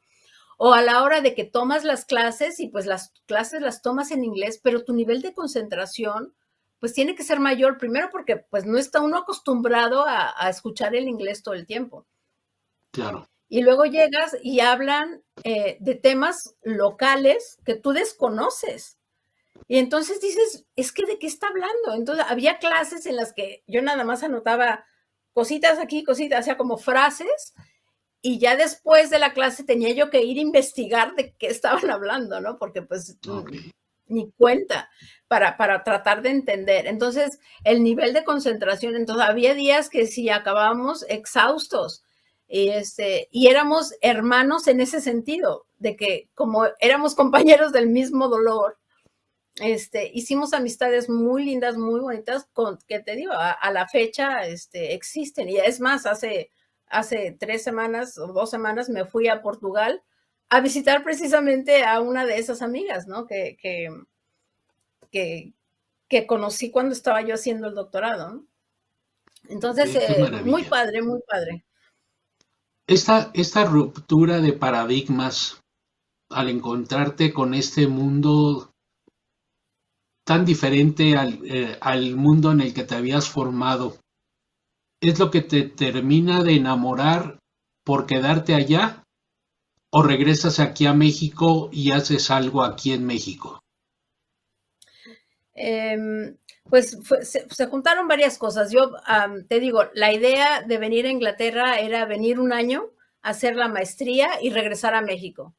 Speaker 3: O a la hora de que tomas las clases y pues las clases las tomas en inglés, pero tu nivel de concentración pues tiene que ser mayor, primero porque pues no está uno acostumbrado a escuchar el inglés todo el tiempo.
Speaker 1: Claro.
Speaker 3: Y luego llegas y hablan de temas locales que tú desconoces. Y entonces dices, es que ¿de qué está hablando? Entonces había clases en las que yo nada más anotaba cositas aquí, cositas, o sea, como frases, y ya después de la clase tenía yo que ir a investigar de qué estaban hablando, ¿no? Porque pues ni cuenta para tratar de entender. Entonces, el nivel de concentración, entonces había días que sí acabábamos exhaustos y éramos hermanos en ese sentido, de que como éramos compañeros del mismo dolor, hicimos amistades muy lindas, muy bonitas, que te digo, a la fecha existen. Y es más, hace 3 semanas o 2 semanas me fui a Portugal a visitar precisamente a una de esas amigas, ¿no? Que conocí cuando estaba yo haciendo el doctorado, ¿no? Entonces, muy padre, muy padre.
Speaker 1: Esta ruptura de paradigmas al encontrarte con este mundo tan diferente al mundo en el que te habías formado, ¿es lo que te termina de enamorar por quedarte allá? ¿O regresas aquí a México y haces algo aquí en México?
Speaker 3: Pues se juntaron varias cosas. Yo te digo, la idea de venir a Inglaterra era venir un año, hacer la maestría y regresar a México.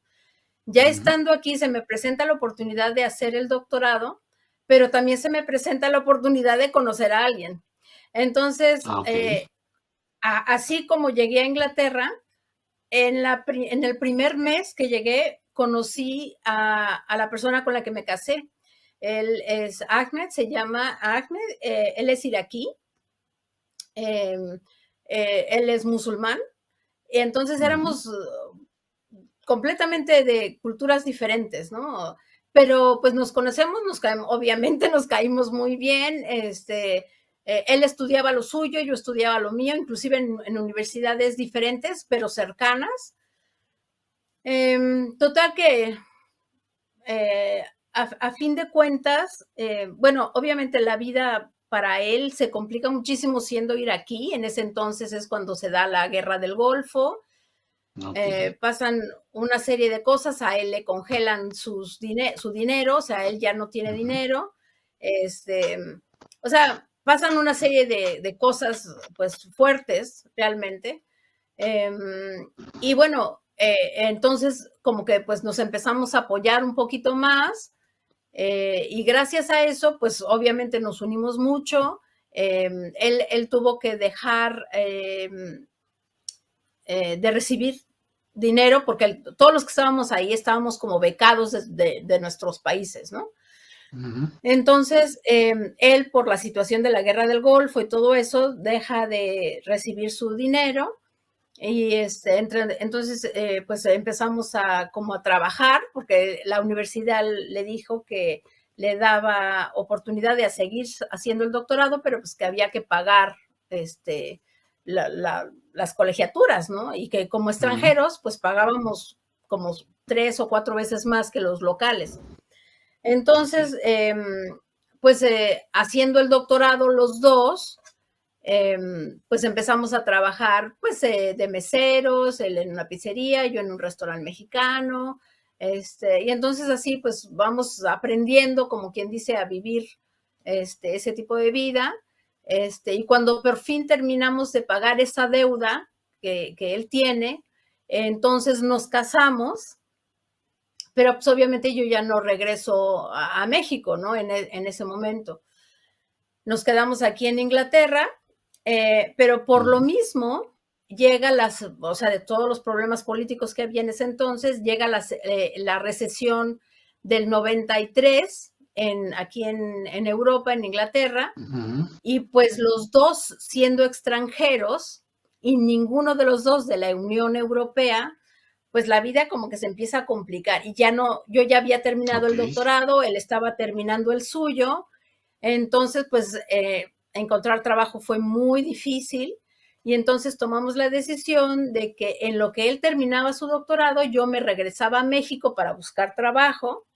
Speaker 3: Ya estando aquí se me presenta la oportunidad de hacer el doctorado, pero también se me presenta la oportunidad de conocer a alguien. Entonces, así como llegué a Inglaterra, en el primer mes que llegué, conocí a la persona con la que me casé. Él es Ahmed, se llama Ahmed, él es iraquí, él es musulmán, y entonces éramos completamente de culturas diferentes, ¿no? Pero pues nos conocemos, obviamente nos caímos muy bien, él estudiaba lo suyo, yo estudiaba lo mío, inclusive en universidades diferentes, pero cercanas. Total que a fin de cuentas, bueno, obviamente la vida para él se complica muchísimo siendo iraquí. En ese entonces es cuando se da la guerra del Golfo. Pasan una serie de cosas, a él le congelan su dinero, o sea, él ya no tiene dinero. O sea, pasan una serie de cosas pues fuertes realmente. Y bueno, entonces como que pues nos empezamos a apoyar un poquito más, y gracias a eso pues obviamente nos unimos mucho. Él tuvo que dejar de recibir dinero porque todos los que estábamos ahí estábamos como becados de nuestros países, ¿no? Entonces, él por la situación de la guerra del Golfo y todo eso deja de recibir su dinero. Y entonces, pues empezamos como a trabajar, porque la universidad le dijo que le daba oportunidad de seguir haciendo el doctorado, pero pues que había que pagar las colegiaturas, ¿no? Y que como extranjeros, pues pagábamos como 3 o 4 veces más que los locales. Entonces, pues haciendo el doctorado los dos, pues empezamos a trabajar pues de meseros, él en una pizzería, yo en un restaurante mexicano, y entonces así pues vamos aprendiendo, como quien dice, a vivir ese tipo de vida, y cuando por fin terminamos de pagar esa deuda que él tiene, entonces nos casamos, pero pues obviamente yo ya no regreso a México, ¿no? En ese momento. Nos quedamos aquí en Inglaterra. Pero por lo mismo llega o sea, de todos los problemas políticos que había en ese entonces, llega la recesión del 93 aquí en Europa, en Inglaterra, y pues los dos siendo extranjeros y ninguno de los dos de la Unión Europea, pues la vida como que se empieza a complicar y yo ya había terminado el doctorado, él estaba terminando el suyo, entonces pues encontrar trabajo fue muy difícil y entonces tomamos la decisión de que en lo que él terminaba su doctorado, yo me regresaba a México para buscar trabajo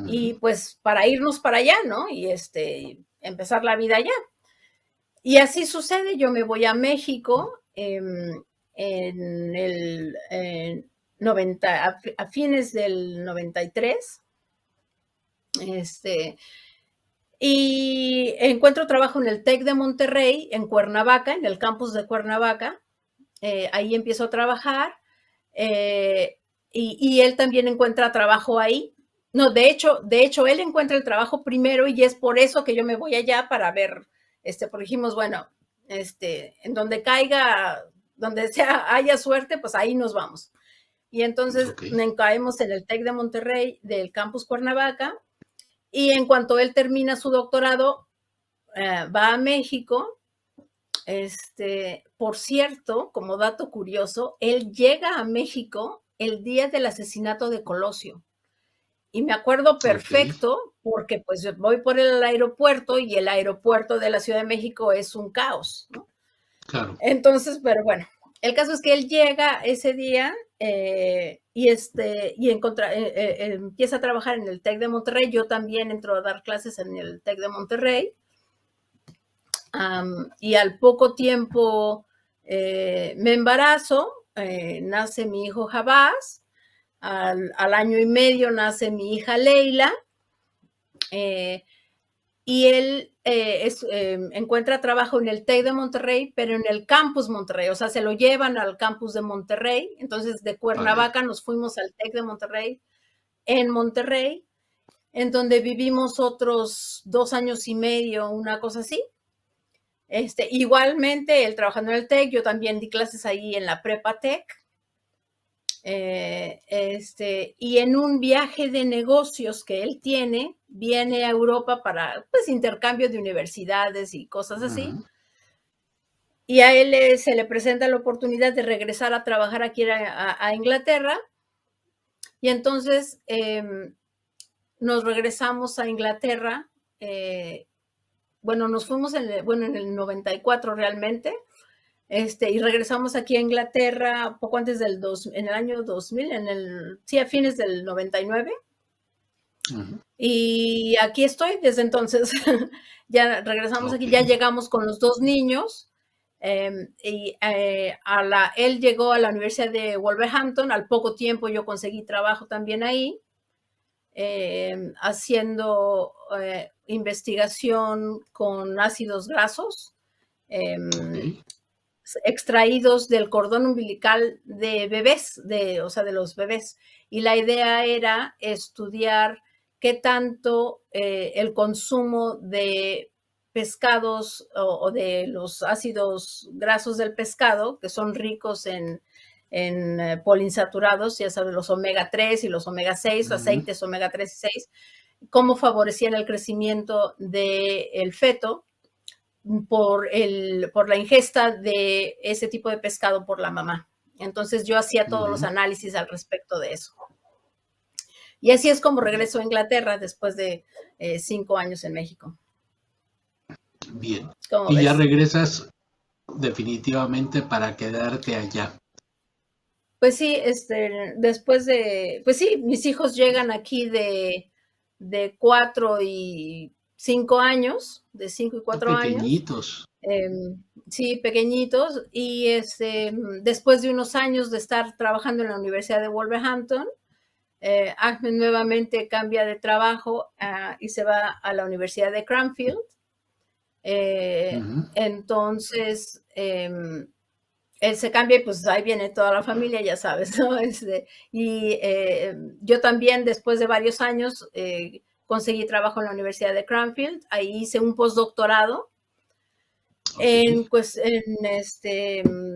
Speaker 3: y pues para irnos para allá, ¿no? Y empezar la vida allá. Y así sucede, yo me voy a México en el 90, a fines del 93, y encuentro trabajo en el TEC de Monterrey, en Cuernavaca, en el campus de Cuernavaca. Ahí empiezo a trabajar, y él también encuentra trabajo ahí. No, de hecho, él encuentra el trabajo primero y es por eso que yo me voy allá para ver, porque dijimos, bueno, en donde caiga, donde haya suerte, pues ahí nos vamos. Y entonces caemos en el TEC de Monterrey del campus Cuernavaca. Y en cuanto él termina su doctorado, va a México. Por cierto, como dato curioso, él llega a México el día del asesinato de Colosio. Y me acuerdo perfecto porque pues voy por el aeropuerto y el aeropuerto de la Ciudad de México es un caos, ¿no?
Speaker 1: Claro.
Speaker 3: Entonces, pero bueno, el caso es que él llega ese día y empieza a trabajar en el TEC de Monterrey. Yo también entro a dar clases en el TEC de Monterrey. Y al poco tiempo me embarazo, nace mi hijo Jabás. Al año y medio nace mi hija Leila. Y él encuentra trabajo en el TEC de Monterrey, pero en el campus Monterrey, o sea, se lo llevan al campus de Monterrey. Entonces, de Cuernavaca nos fuimos al TEC de Monterrey, en Monterrey, en donde vivimos otros 2 años y medio, una cosa así. Igualmente, él trabajando en el TEC, yo también di clases ahí en la Prepa TEC. Y en un viaje de negocios que él tiene, viene a Europa para pues intercambio de universidades y cosas así.
Speaker 1: Ujú.
Speaker 3: Y a él se le presenta la oportunidad de regresar a trabajar aquí a Inglaterra. Y entonces nos regresamos a Inglaterra. Nos fuimos en el 94 realmente. Y regresamos aquí a Inglaterra poco antes en el año 2000, a fines del 99.
Speaker 1: Ujú.
Speaker 3: Y aquí estoy desde entonces. Ya regresamos aquí, ya llegamos con los 2 niños. Él llegó a la Universidad de Wolverhampton. Al poco tiempo yo conseguí trabajo también ahí, haciendo investigación con ácidos grasos. Extraídos del cordón umbilical de bebés, de los bebés. Y la idea era estudiar qué tanto el consumo de pescados o de los ácidos grasos del pescado, que son ricos en poliinsaturados, ya sabes, los omega 3 y los omega 6, aceites omega 3 y 6, cómo favorecían el crecimiento del feto por la ingesta de ese tipo de pescado por la mamá. Entonces yo hacía todos los análisis al respecto de eso. Y así es como regreso a Inglaterra después de 5 años en México.
Speaker 1: Bien. Y ya regresas definitivamente para quedarte allá.
Speaker 3: Pues sí, después de, pues sí, mis hijos llegan aquí de 4 y 5 años, de 5 y 4
Speaker 1: pequeñitos.
Speaker 3: años. Sí, pequeñitos. Y después de unos años de estar trabajando en la Universidad de Wolverhampton, Ahmed nuevamente cambia de trabajo y se va a la Universidad de Cranfield. Entonces, él se cambia y pues ahí viene toda la familia, ya sabes, ¿no? Yo también, después de varios años, conseguí trabajo en la Universidad de Cranfield. Ahí hice un postdoctorado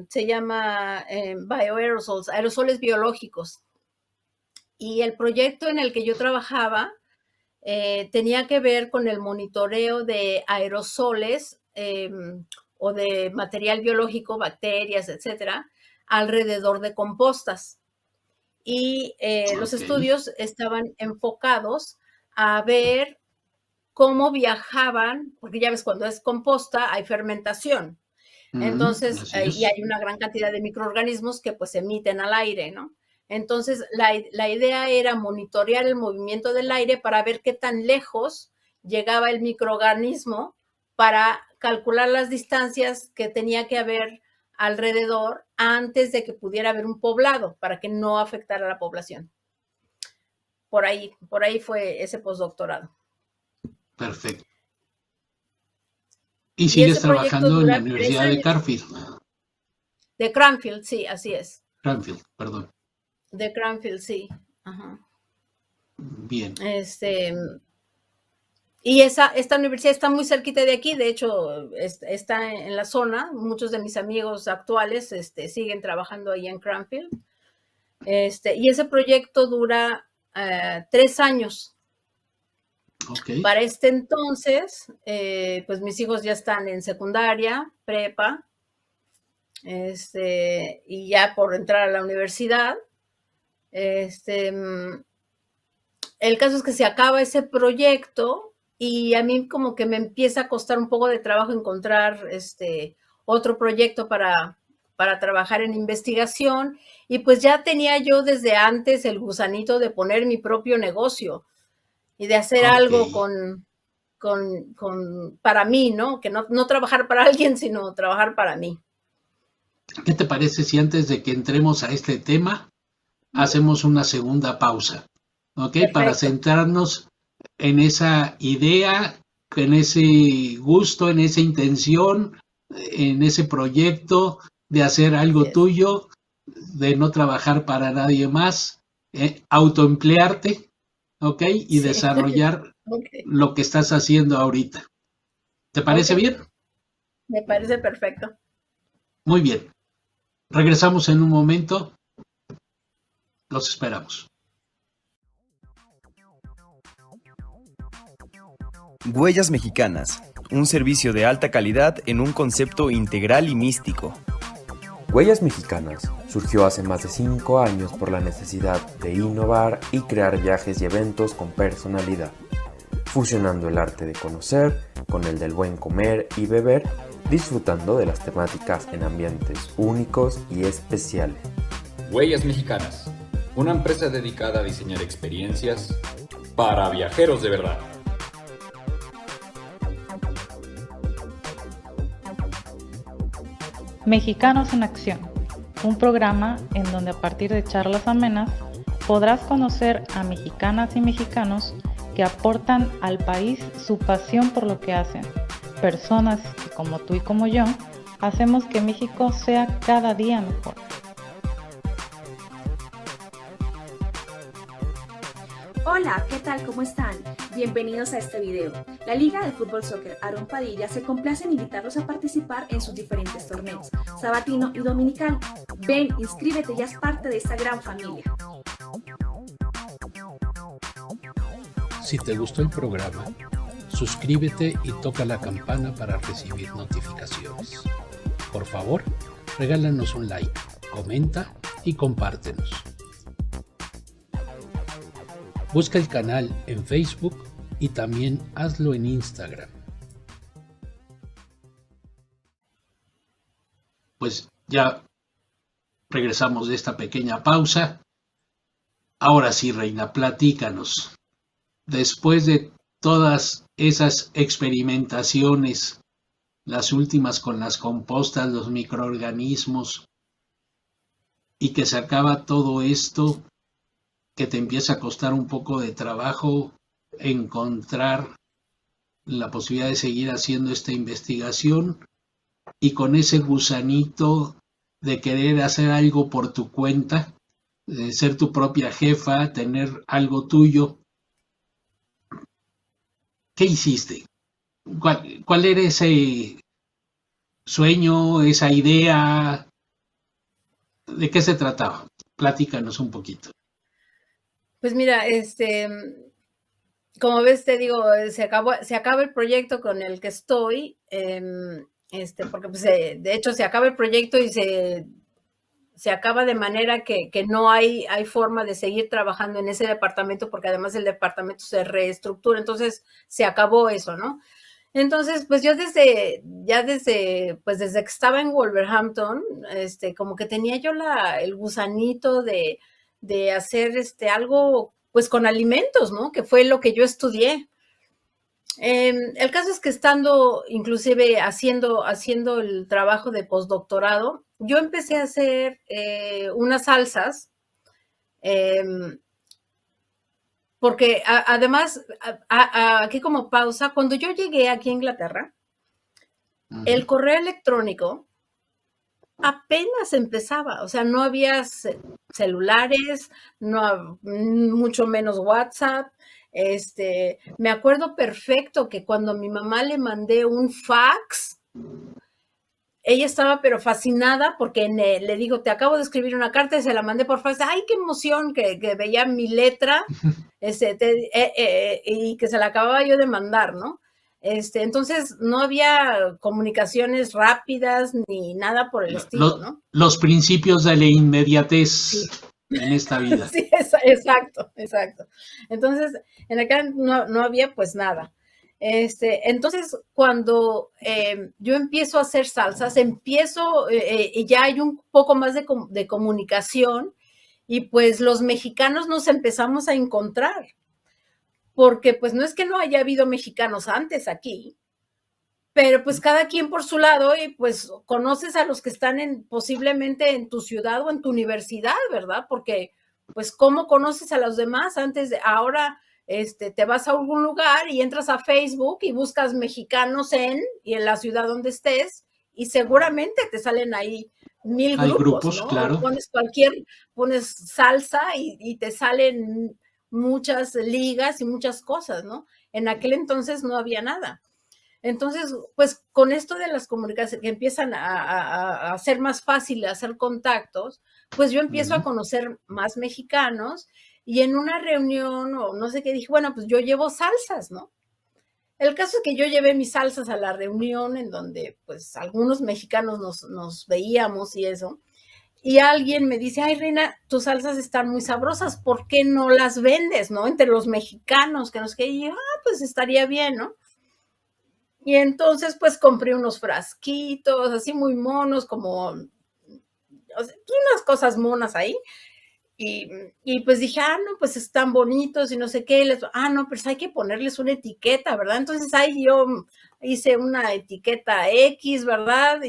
Speaker 3: se llama bioaerosols, aerosoles biológicos. Y el proyecto en el que yo trabajaba tenía que ver con el monitoreo de aerosoles o de material biológico, bacterias, etcétera, alrededor de compostas. Y los estudios estaban enfocados a ver cómo viajaban, porque ya ves, cuando es composta hay fermentación. Entonces, y hay una gran cantidad de microorganismos que pues emiten al aire, ¿no? Entonces, la idea era monitorear el movimiento del aire para ver qué tan lejos llegaba el microorganismo para calcular las distancias que tenía que haber alrededor antes de que pudiera haber un poblado, para que no afectara a la población. Por ahí fue ese postdoctorado.
Speaker 1: Perfecto. ¿Y sigues trabajando en la Universidad de Cranfield?
Speaker 3: De Cranfield, sí, así es.
Speaker 1: Cranfield, perdón.
Speaker 3: De Cranfield, sí. Ajá.
Speaker 1: Bien.
Speaker 3: Y esta universidad está muy cerquita de aquí, de hecho está en la zona. Muchos de mis amigos actuales siguen trabajando ahí en Cranfield. Y ese proyecto dura 3 años.
Speaker 1: Okay.
Speaker 3: Para este entonces, pues mis hijos ya están en secundaria, prepa, y ya por entrar a la universidad. El caso es que se acaba ese proyecto y a mí como que me empieza a costar un poco de trabajo encontrar otro proyecto para trabajar en investigación, y pues ya tenía yo desde antes el gusanito de poner mi propio negocio y de hacer algo para mí, ¿no? Que no trabajar para alguien, sino trabajar para mí.
Speaker 1: ¿Qué te parece si antes de que entremos a este tema hacemos una segunda pausa? ¿Ok? Perfecto. Para centrarnos en esa idea, en ese gusto, en esa intención, en ese proyecto de hacer algo tuyo, de no trabajar para nadie más, autoemplearte ¿ok? Y
Speaker 3: Sí.
Speaker 1: desarrollar
Speaker 3: Ok,
Speaker 1: lo que estás haciendo ahorita. ¿Te parece
Speaker 3: ok,
Speaker 1: bien?
Speaker 3: me parece perfecto.
Speaker 1: Muy bien. Regresamos en un momento. Los esperamos.
Speaker 4: Huellas Mexicanas, un servicio de alta calidad en un concepto integral y místico.
Speaker 5: Huellas Mexicanas surgió hace más de 5 años por la necesidad de innovar y crear viajes y eventos con personalidad, fusionando el arte de conocer con el del buen comer y beber, disfrutando de las temáticas en ambientes únicos y especiales.
Speaker 6: Huellas Mexicanas, una empresa dedicada a diseñar experiencias para viajeros de verdad.
Speaker 2: Mexicanos en Acción, un programa en donde a partir de charlas amenas podrás conocer a mexicanas y mexicanos que aportan al país su pasión por lo que hacen, personas que como tú y como yo hacemos que México sea cada día mejor.
Speaker 7: Hola, ¿qué tal? ¿Cómo están? Bienvenidos a este video. La Liga de Fútbol Soccer Aarón Padilla se complace en invitarlos a participar en sus diferentes torneos, sabatino y dominical. Ven, inscríbete y haz parte de esta gran familia.
Speaker 1: Si te gustó el programa, suscríbete y toca la campana para recibir notificaciones. Por favor, regálanos un like, comenta y compártenos. Busca el canal en Facebook y también hazlo en Instagram. Pues ya regresamos de esta pequeña pausa. Ahora sí, Reina, platícanos. Después de todas esas experimentaciones, las últimas con las compostas, los microorganismos, y que se acaba todo esto, que te empieza a costar un poco de trabajo encontrar la posibilidad de seguir haciendo esta investigación, y con ese gusanito de querer hacer algo por tu cuenta, de ser tu propia jefa, tener algo tuyo. ¿Qué hiciste? ¿Cuál era ese sueño, esa idea? ¿De qué se trataba? Platícanos un poquito.
Speaker 3: Pues mira, como ves, te digo, se acaba el proyecto con el que estoy, porque pues, de hecho se acaba el proyecto y se acaba de manera que no hay forma de seguir trabajando en ese departamento, porque además el departamento se reestructura, entonces se acabó eso, ¿no? Entonces, pues yo desde que estaba en Wolverhampton, como que tenía yo el gusanito de hacer algo pues con alimentos, ¿no? Que fue lo que yo estudié. El caso es que estando inclusive haciendo el trabajo de postdoctorado, yo empecé a hacer unas salsas, porque además, aquí como pausa, cuando yo llegué aquí a Inglaterra, el correo electrónico apenas empezaba, o sea, no había celulares, mucho menos WhatsApp. Me acuerdo perfecto que cuando a mi mamá le mandé un fax, ella estaba pero fascinada porque le digo, te acabo de escribir una carta y se la mandé por fax. ¡Ay, qué emoción! Que veía mi letra y que se la acababa yo de mandar, ¿no? Entonces no había comunicaciones rápidas ni nada por el estilo, ¿no?
Speaker 1: Los principios de la inmediatez, sí, en esta vida.
Speaker 3: Sí, exacto. Entonces, en acá no había pues nada. Entonces, cuando yo empiezo a hacer salsas, ya hay un poco más de comunicación, y pues los mexicanos nos empezamos a encontrar, porque pues no es que no haya habido mexicanos antes aquí, pero pues cada quien por su lado, y pues conoces a los que están posiblemente en tu ciudad o en tu universidad, ¿verdad? Porque pues ¿cómo conoces a los demás antes de ahora? Te vas a algún lugar y entras a Facebook y buscas mexicanos en la ciudad donde estés, y seguramente te salen ahí 1000 grupos, ¿no?
Speaker 1: Claro.
Speaker 3: Pones salsa y te salen muchas ligas y muchas cosas, ¿no? En aquel entonces no había nada. Entonces, pues con esto de las comunicaciones que empiezan a hacer más fácil hacer contactos, pues yo empiezo a conocer más mexicanos y en una reunión o no sé qué dije, bueno, pues yo llevo salsas, ¿no? El caso es que yo llevé mis salsas a la reunión en donde pues algunos mexicanos nos veíamos y eso. Y alguien me dice, ay, Reina, tus salsas están muy sabrosas, ¿por qué no las vendes, no? Entre los mexicanos, que no sé qué. Y yo, pues estaría bien, ¿no? Y entonces, pues compré unos frasquitos así muy monos, como o sea, unas cosas monas ahí. Y pues dije, no, pues están bonitos y no sé qué. No, pues hay que ponerles una etiqueta, ¿verdad? Entonces ahí yo hice una etiqueta X, ¿verdad?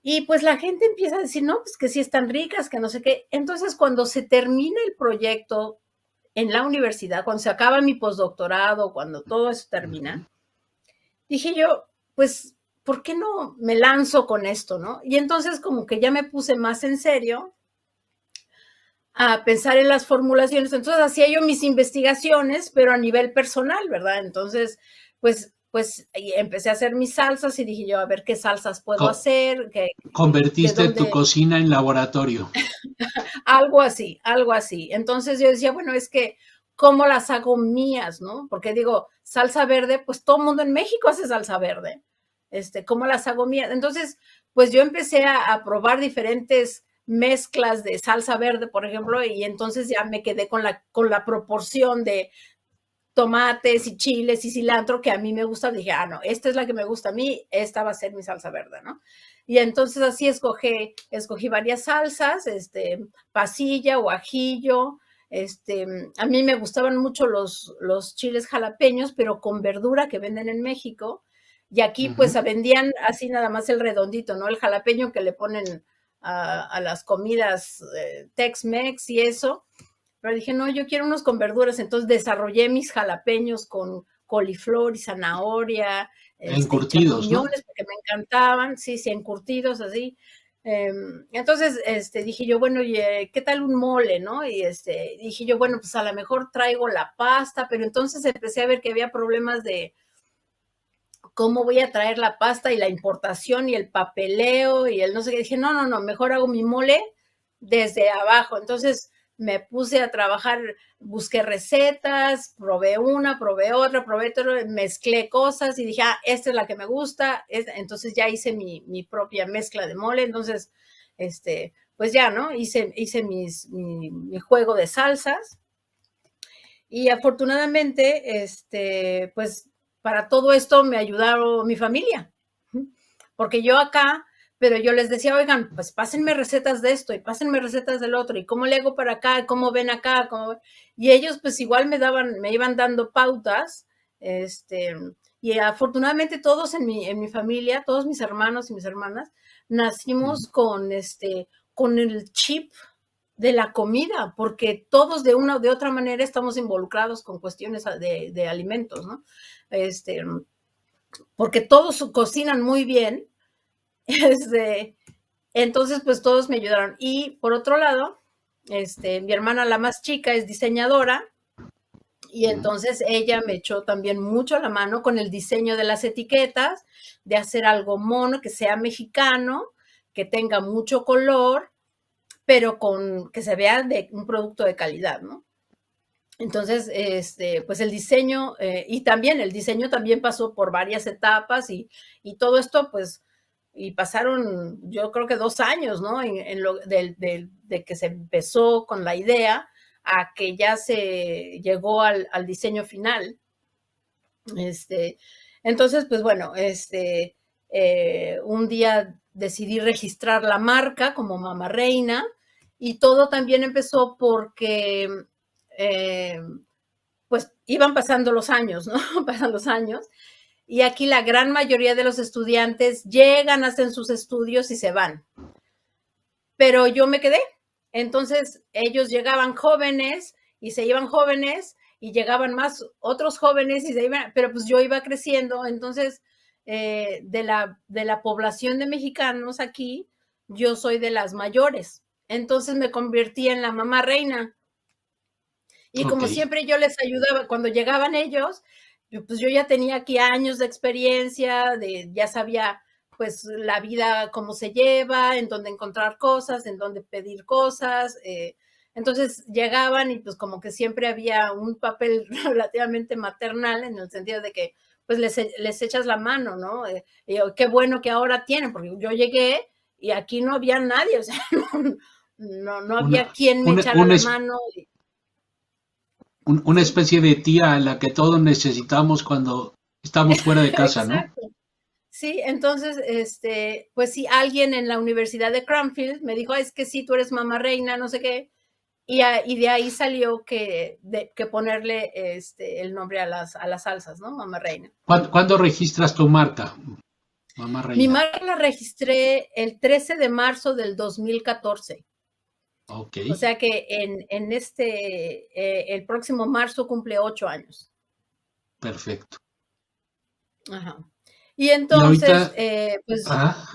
Speaker 3: Y pues la gente empieza a decir, no, pues que sí están ricas, que no sé qué. Entonces cuando se termina el proyecto en la universidad, cuando se acaba mi postdoctorado, cuando todo eso termina, dije yo, pues, ¿por qué no me lanzo con esto, no? Y entonces como que ya me puse más en serio a pensar en las formulaciones. Entonces hacía yo mis investigaciones, pero a nivel personal, ¿verdad? Entonces, pues empecé a hacer mis salsas y dije yo, a ver qué salsas puedo hacer.
Speaker 1: Convertiste tu cocina en laboratorio.
Speaker 3: Algo así, algo así. Entonces yo decía, bueno, es que, ¿cómo las hago mías, no? Porque digo, salsa verde, pues todo el mundo en México hace salsa verde. ¿Cómo las hago mías? Entonces, pues yo empecé a probar diferentes mezclas de salsa verde, por ejemplo, y entonces ya me quedé con la proporción de tomates y chiles y cilantro que a mí me gusta. Dije, no, esta es la que me gusta a mí, esta va a ser mi salsa verde, ¿no? Y entonces así escogí varias salsas, pasilla o ajillo. A mí me gustaban mucho los chiles jalapeños, pero con verdura que venden en México. Y aquí pues vendían así nada más el redondito, ¿no? El jalapeño que le ponen a las comidas Tex-Mex y eso. Pero dije, no, yo quiero unos con verduras. Entonces desarrollé mis jalapeños con coliflor y zanahoria,
Speaker 1: encurtidos, ¿no?
Speaker 3: Porque me encantaban, sí, encurtidos así. Entonces, dije yo, bueno, ¿qué tal un mole, no? Y dije yo, bueno, pues a lo mejor traigo la pasta, pero entonces empecé a ver que había problemas de cómo voy a traer la pasta y la importación y el papeleo y el no sé qué. Dije, no, mejor hago mi mole desde abajo. Entonces me puse a trabajar, busqué recetas, probé una, probé otra, mezclé cosas y dije, esta es la que me gusta. Entonces ya hice mi propia mezcla de mole. Entonces, pues ya, ¿no? Hice mi juego de salsas y afortunadamente, pues para todo esto me ayudaron mi familia, porque yo acá, pero yo les decía, oigan, pues pásenme recetas de esto y pásenme recetas del otro, y cómo le hago para acá, cómo ven acá, y ellos pues igual me iban dando pautas, y afortunadamente todos en mi familia, todos mis hermanos y mis hermanas, nacimos con el chip de la comida, porque todos de una o de otra manera estamos involucrados con cuestiones de alimentos, ¿no? Porque todos cocinan muy bien, entonces pues todos me ayudaron. Y por otro lado, mi hermana, la más chica, es diseñadora, y entonces ella me echó también mucho la mano con el diseño de las etiquetas, de hacer algo mono, que sea mexicano, que tenga mucho color, pero que se vea de un producto de calidad, ¿no? Entonces, pues el diseño, y también el diseño también pasó por varias etapas y todo esto, pues, y pasaron, yo creo que 2 años, ¿no? De que se empezó con la idea a que ya se llegó al diseño final. Entonces, pues bueno, un día decidí registrar la marca como Mamá Reina, y todo también empezó porque pues iban pasando los años, ¿no? Pasan los años, y aquí la gran mayoría de los estudiantes llegan, hacen sus estudios y se van. Pero yo me quedé. Entonces ellos llegaban jóvenes y se iban jóvenes y llegaban más otros jóvenes y se iban, pero pues yo iba creciendo. Entonces, de la población de mexicanos aquí, yo soy de las mayores. Entonces me convertí en la Mamá Reina. Y
Speaker 1: Ok.
Speaker 3: como siempre yo les ayudaba, cuando llegaban ellos, pues yo ya tenía aquí años de experiencia, ya sabía pues la vida, cómo se lleva, en dónde encontrar cosas, en dónde pedir cosas. Entonces llegaban y pues como que siempre había un papel relativamente maternal en el sentido de que pues les echas la mano, ¿no? Y qué bueno que ahora tienen, porque yo llegué y aquí no había nadie, o sea, no había
Speaker 1: Una,
Speaker 3: quien me
Speaker 1: una,
Speaker 3: echara
Speaker 1: una,
Speaker 3: la
Speaker 1: es-
Speaker 3: mano.
Speaker 1: una
Speaker 3: Sí,
Speaker 1: especie de tía a la que todos necesitamos cuando estamos fuera de casa, ¿no?
Speaker 3: exacto. Sí, entonces, pues sí, alguien en la Universidad de Cranfield me dijo, es que sí, tú eres mamá reina, no sé qué, y de ahí salió que ponerle el nombre a las salsas, ¿no? Mamá reina.
Speaker 1: ¿Cuándo registras tu marca, mamá
Speaker 3: Mi
Speaker 1: reina?
Speaker 3: marca la registré el 13 de marzo del 2014.
Speaker 1: Ok,
Speaker 3: O sea que el próximo marzo cumple 8 años.
Speaker 1: perfecto.
Speaker 3: Ajá. Y
Speaker 1: Y
Speaker 3: entonces,
Speaker 1: ahorita,
Speaker 3: pues,
Speaker 1: ah,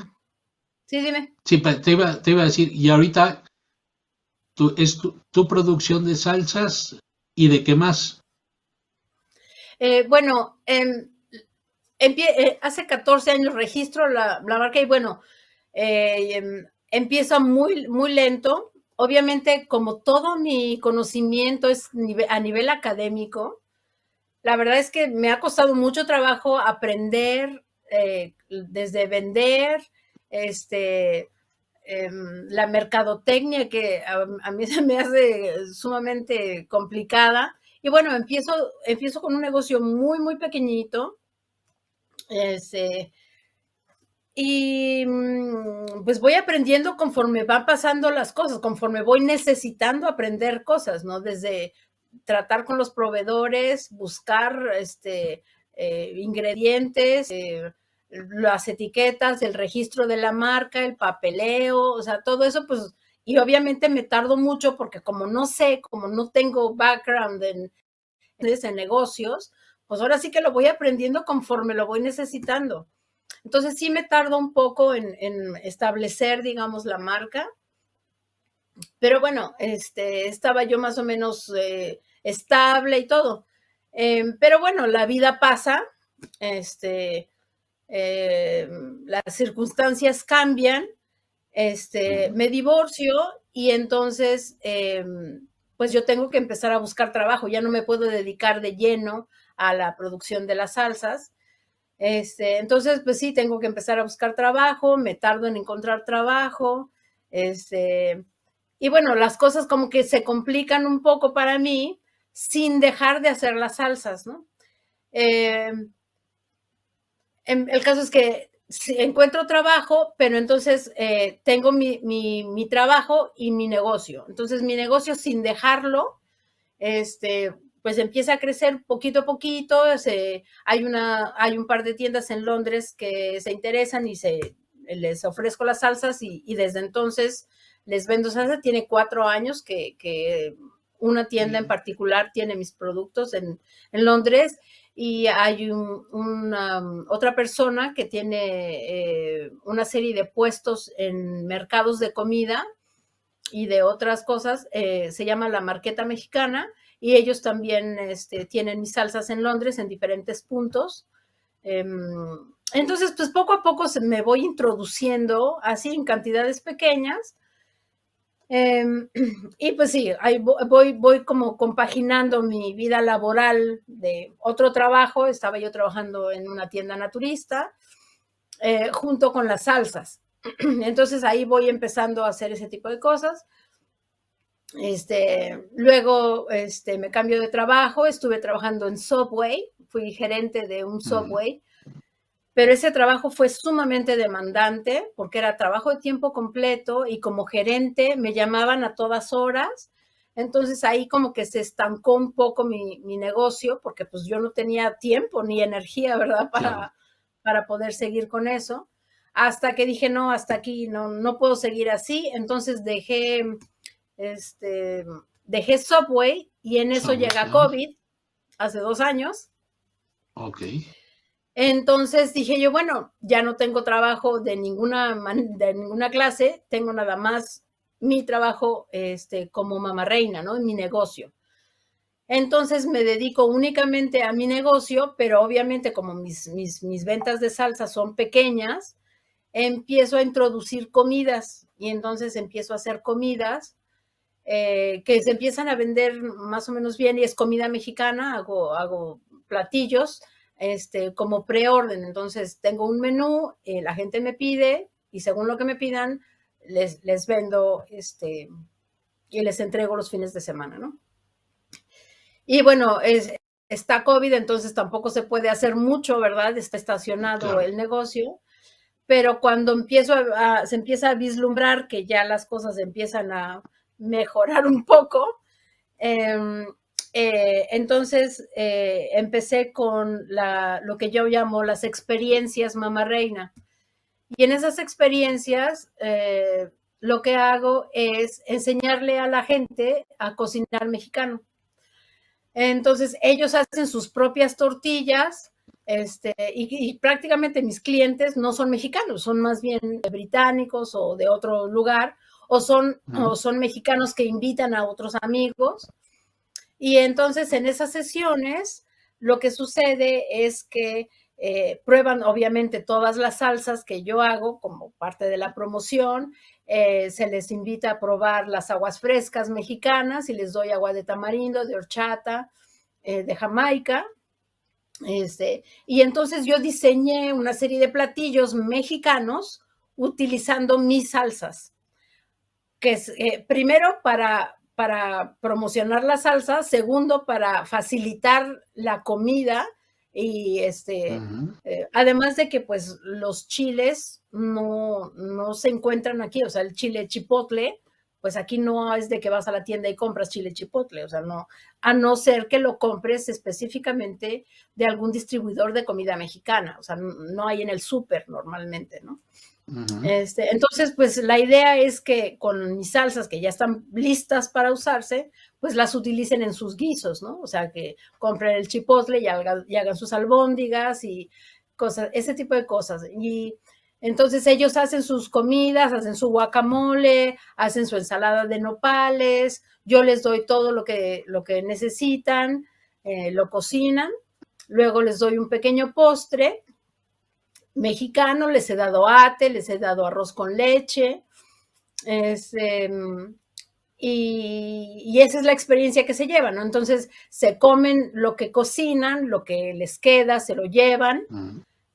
Speaker 3: sí, dime.
Speaker 1: sí, te iba a decir, y ahorita es tu producción de salsas y de qué más.
Speaker 3: Bueno, hace 14 años registro la marca y bueno, empieza muy, muy lento. Obviamente, como todo mi conocimiento es a nivel académico, la verdad es que me ha costado mucho trabajo aprender desde vender, la mercadotecnia que a mí se me hace sumamente complicada. Y bueno, empiezo con un negocio muy, muy pequeñito. Este, y pues voy aprendiendo conforme van pasando las cosas, conforme voy necesitando aprender cosas, ¿no? Desde tratar con los proveedores, buscar ingredientes, las etiquetas, el registro de la marca, el papeleo, o sea, todo eso, pues, y obviamente me tardo mucho porque como no sé, como no tengo background en negocios, pues ahora sí que lo voy aprendiendo conforme lo voy necesitando. Entonces sí me tardo un poco en establecer, digamos, la marca, pero bueno, estaba yo más o menos estable y todo. Pero bueno, la vida pasa, este, las circunstancias cambian,
Speaker 1: Ujú.
Speaker 3: me divorcio y entonces, pues yo tengo que empezar a buscar trabajo, ya no me puedo dedicar de lleno a la producción de las salsas. Entonces, pues sí, tengo que empezar a buscar trabajo, me tardo en encontrar trabajo, este, y bueno, las cosas como que se complican un poco para mí sin dejar de hacer las salsas, ¿no? Eh, el caso es que si encuentro trabajo, pero entonces tengo mi trabajo y mi negocio. Entonces mi negocio sin dejarlo, pues empieza a crecer poquito a poquito. Hay un par de tiendas en Londres que se interesan y les ofrezco las salsas y desde entonces les vendo salsa. Tiene 4 años que una tienda en particular tiene mis productos en Londres y hay otra persona que tiene una serie de puestos en mercados de comida y de otras cosas, se llama La Marqueta Mexicana, y ellos también tienen mis salsas en Londres en diferentes puntos. Entonces, pues poco a poco me voy introduciendo así en cantidades pequeñas. Y pues sí, ahí voy como compaginando mi vida laboral de otro trabajo. Estaba yo trabajando en una tienda naturista junto con las salsas. Entonces ahí voy empezando a hacer ese tipo de cosas. Luego me cambio de trabajo, estuve trabajando en Subway, fui gerente de un
Speaker 1: Ujú.
Speaker 3: Subway, pero ese trabajo fue sumamente demandante porque era trabajo de tiempo completo y como gerente me llamaban a todas horas. Entonces ahí como que se estancó un poco mi negocio porque pues yo no tenía tiempo ni energía, ¿verdad?
Speaker 1: Claro.
Speaker 3: Para poder seguir con eso. Hasta que dije, no, hasta aquí, no puedo seguir así. Entonces este, dejé Subway y en eso
Speaker 1: Subway,
Speaker 3: llega COVID hace 2 años.
Speaker 1: ok.
Speaker 3: Entonces dije yo, bueno, ya no tengo trabajo de ninguna clase, tengo nada más mi trabajo como mamá reina, ¿no? En mi negocio. Entonces me dedico únicamente a mi negocio, pero obviamente como mis ventas de salsa son pequeñas, empiezo a introducir comidas y entonces empiezo a hacer comidas que se empiezan a vender más o menos bien y es comida mexicana, hago platillos como preorden. Entonces tengo un menú, la gente me pide y según lo que me pidan, les vendo y les entrego los fines de semana, ¿no? Y bueno, está COVID, entonces tampoco se puede hacer mucho, ¿verdad? Está estacionado el negocio, pero cuando se empieza a vislumbrar que ya las cosas empiezan a mejorar un poco, entonces empecé con lo que yo llamo las experiencias Mamá Reina. Y en esas experiencias lo que hago es enseñarle a la gente a cocinar mexicano. Entonces ellos hacen sus propias tortillas y prácticamente mis clientes no son mexicanos, son más bien británicos o de otro lugar, o son mexicanos que invitan a otros amigos. Y entonces en esas sesiones lo que sucede es que prueban obviamente todas las salsas que yo hago como parte de la promoción. Se les invita a probar las aguas frescas mexicanas y les doy agua de tamarindo, de horchata, de Jamaica. Y entonces yo diseñé una serie de platillos mexicanos utilizando mis salsas, que es primero para promocionar la salsa, segundo para facilitar la comida y además de que pues los chiles no se encuentran aquí, o sea, el chile chipotle, pues aquí no es de que vas a la tienda y compras chile chipotle, o sea, no, a no ser que lo compres específicamente de algún distribuidor de comida mexicana, o sea, no hay en el súper normalmente, ¿no? Entonces, pues la idea es que con mis salsas que ya están listas para usarse, pues las utilicen en sus guisos, ¿no? O sea, que compren el chipotle y hagan sus albóndigas y cosas, ese tipo de cosas. Y entonces ellos hacen sus comidas, hacen su guacamole, hacen su ensalada de nopales, yo les doy todo lo que necesitan, lo cocinan, luego les doy un pequeño postre mexicano, les he dado ate, les he dado arroz con leche, y esa es la experiencia que se lleva, ¿no? Entonces se comen lo que cocinan, lo que les queda, se lo llevan,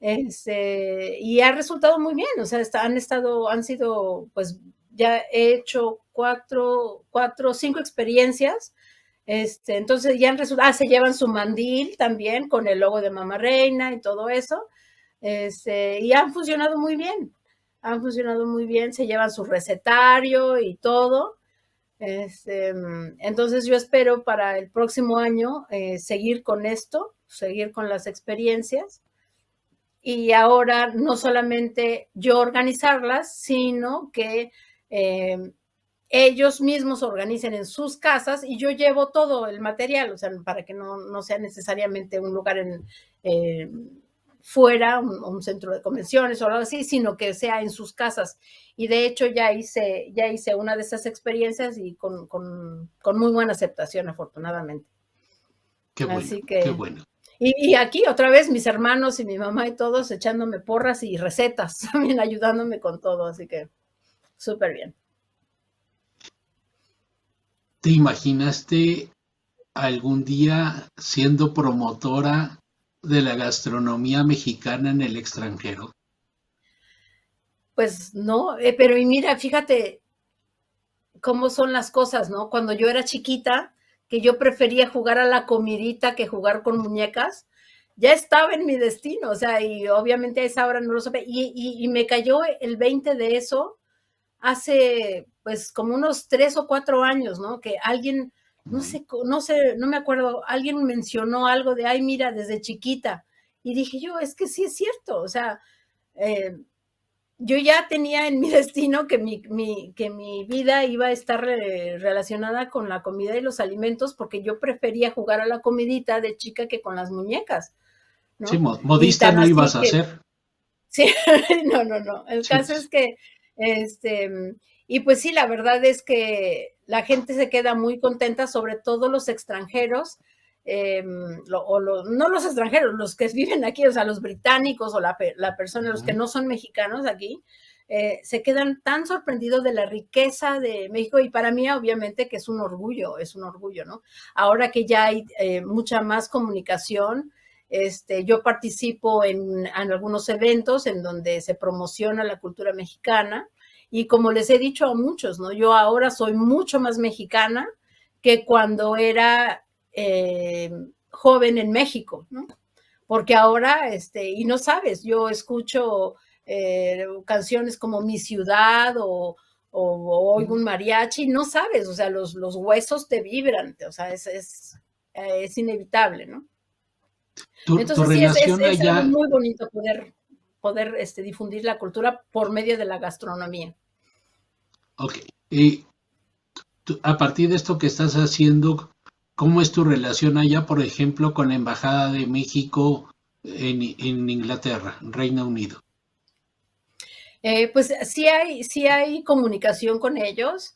Speaker 3: y ha resultado muy bien, o sea, han sido, pues ya he hecho 4 o 5 experiencias. Entonces ya han resultado, se llevan su mandil también con el logo de Mamá Reina y todo eso. Y han funcionado muy bien, se llevan su recetario y todo. Entonces yo espero para el próximo año seguir con esto, seguir con las experiencias y ahora no solamente yo organizarlas, sino que ellos mismos organicen en sus casas y yo llevo todo el material, o sea, para que no sea necesariamente un lugar fuera, un centro de convenciones o algo así, sino que sea en sus casas. Y de hecho ya hice una de esas experiencias y con muy buena aceptación, afortunadamente.
Speaker 1: Qué bueno,
Speaker 3: así que,
Speaker 1: qué bueno.
Speaker 3: Y aquí otra vez mis hermanos y mi mamá y todos echándome porras y recetas, también ayudándome con todo, así que súper bien.
Speaker 1: ¿Te imaginaste algún día siendo promotora de la gastronomía mexicana en el extranjero?
Speaker 3: Pues no, pero y mira, fíjate cómo son las cosas, ¿no? Cuando yo era chiquita, que yo prefería jugar a la comidita que jugar con muñecas, ya estaba en mi destino, o sea, y obviamente a esa hora no lo sabía, y me cayó el 20 de eso hace, pues, como unos 3 o 4 años, ¿no? Que alguien, no sé, no me acuerdo, alguien mencionó algo de, ay, mira, desde chiquita, y dije yo, es que sí es cierto, o sea, yo ya tenía en mi destino que mi vida iba a estar relacionada con la comida y los alimentos, porque yo prefería jugar a la comidita de chica que con las muñecas, ¿no?
Speaker 1: Sí, modista no ibas a ser.
Speaker 3: Sí, no. El caso es que, Y pues sí, la verdad es que la gente se queda muy contenta, sobre todo los extranjeros, no los extranjeros, los que viven aquí, o sea, los británicos o la persona, los que no son mexicanos aquí, se quedan tan sorprendidos de la riqueza de México, y para mí obviamente que es un orgullo, ¿no? Ahora que ya hay mucha más comunicación, yo participo en algunos eventos en donde se promociona la cultura mexicana, y como les he dicho a muchos, ¿no? Yo ahora soy mucho más mexicana que cuando era joven en México, ¿no? Porque ahora, y no sabes, yo escucho canciones como Mi Ciudad o oigo un mariachi, no sabes, o sea, los huesos te vibran, o sea, es inevitable, ¿no?
Speaker 1: Tu
Speaker 3: Entonces sí,
Speaker 1: relación
Speaker 3: es algo
Speaker 1: allá,
Speaker 3: muy bonito poder difundir la cultura por medio de la gastronomía.
Speaker 1: ok, y a partir de esto que estás haciendo, ¿cómo es tu relación allá, por ejemplo, con la Embajada de México en Inglaterra, Reino Unido?
Speaker 3: Pues sí hay comunicación con ellos.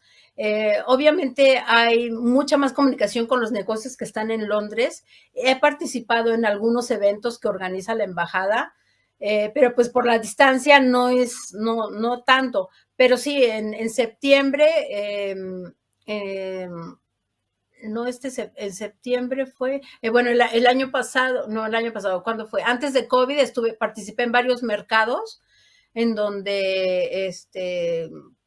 Speaker 3: Obviamente hay mucha más comunicación con los negocios que están en Londres. He participado en algunos eventos que organiza la embajada, pero pues por la distancia no tanto. Pero sí, en septiembre, no, en septiembre fue, bueno, el año pasado, ¿cuándo fue? Antes de COVID participé en varios mercados en donde